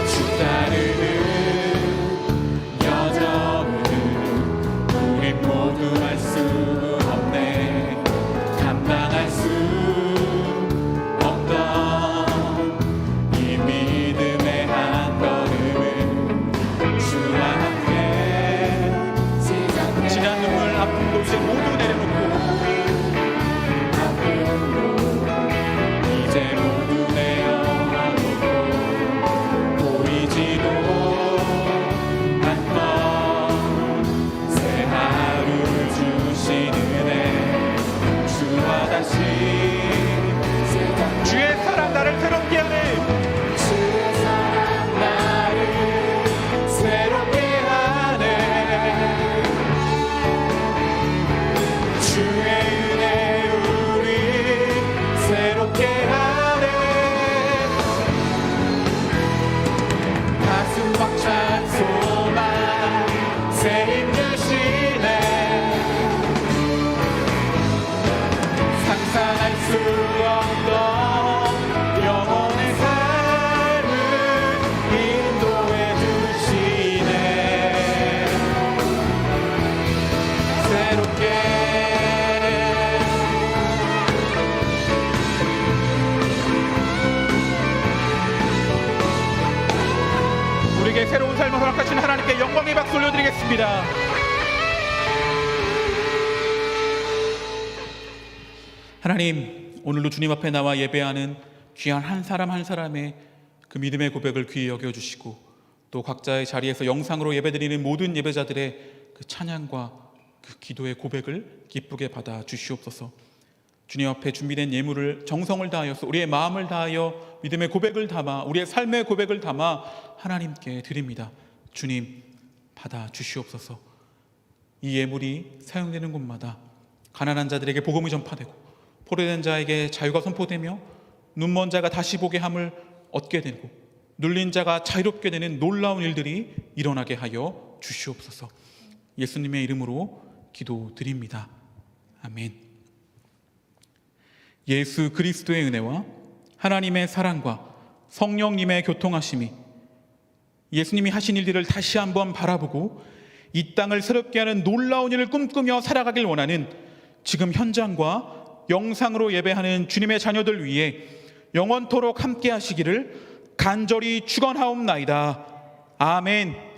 주 따르는 여정은 우리 모두 할 수 없네. 감당할 수 없던 이 믿음의 한 걸음은 주와 함께 시작해. 지난 눈물 아픔도 이제 모두 내려놓고 이제 모두 내려놓고 보이지도 않던 새 하루를 주시는 애 주와 다시 주의 사랑 나를 새롭게 하네. 주의 사랑 나를 새롭게 하네. 주의 은혜 우리 새롭게 하네. 가슴 벅찬 소망 새힘 주시네. 상상할 수 없던 영혼의 삶을 인도해 주시네. 새롭게 우리에게 새로운 삶을 허락하신 하나님께 영광의 박수 올려드리겠습니다. 하나님, 오늘도 주님 앞에 나와 예배하는 귀한 한 사람 한 사람의 그 믿음의 고백을 귀히 여겨주시고 또 각자의 자리에서 영상으로 예배드리는 모든 예배자들의 그 찬양과 그 기도의 고백을 기쁘게 받아 주시옵소서. 주님 앞에 준비된 예물을 정성을 다하여서 우리의 마음을 다하여 믿음의 고백을 담아 우리의 삶의 고백을 담아 하나님께 드립니다. 주님 받아 주시옵소서. 이 예물이 사용되는 곳마다 가난한 자들에게 복음이 전파되고 포로된 자에게 자유가 선포되며 눈먼 자가 다시 보게 함을 얻게 되고 눌린 자가 자유롭게 되는 놀라운 일들이 일어나게 하여 주시옵소서. 예수님의 이름으로 기도드립니다. 아멘. 예수 그리스도의 은혜와 하나님의 사랑과 성령님의 교통하심이 예수님이 하신 일들을 다시 한번 바라보고 이 땅을 새롭게 하는 놀라운 일을 꿈꾸며 살아가길 원하는 지금 현장과 영상으로 예배하는 주님의 자녀들 위해 영원토록 함께 하시기를 간절히 축원하옵나이다. 아멘.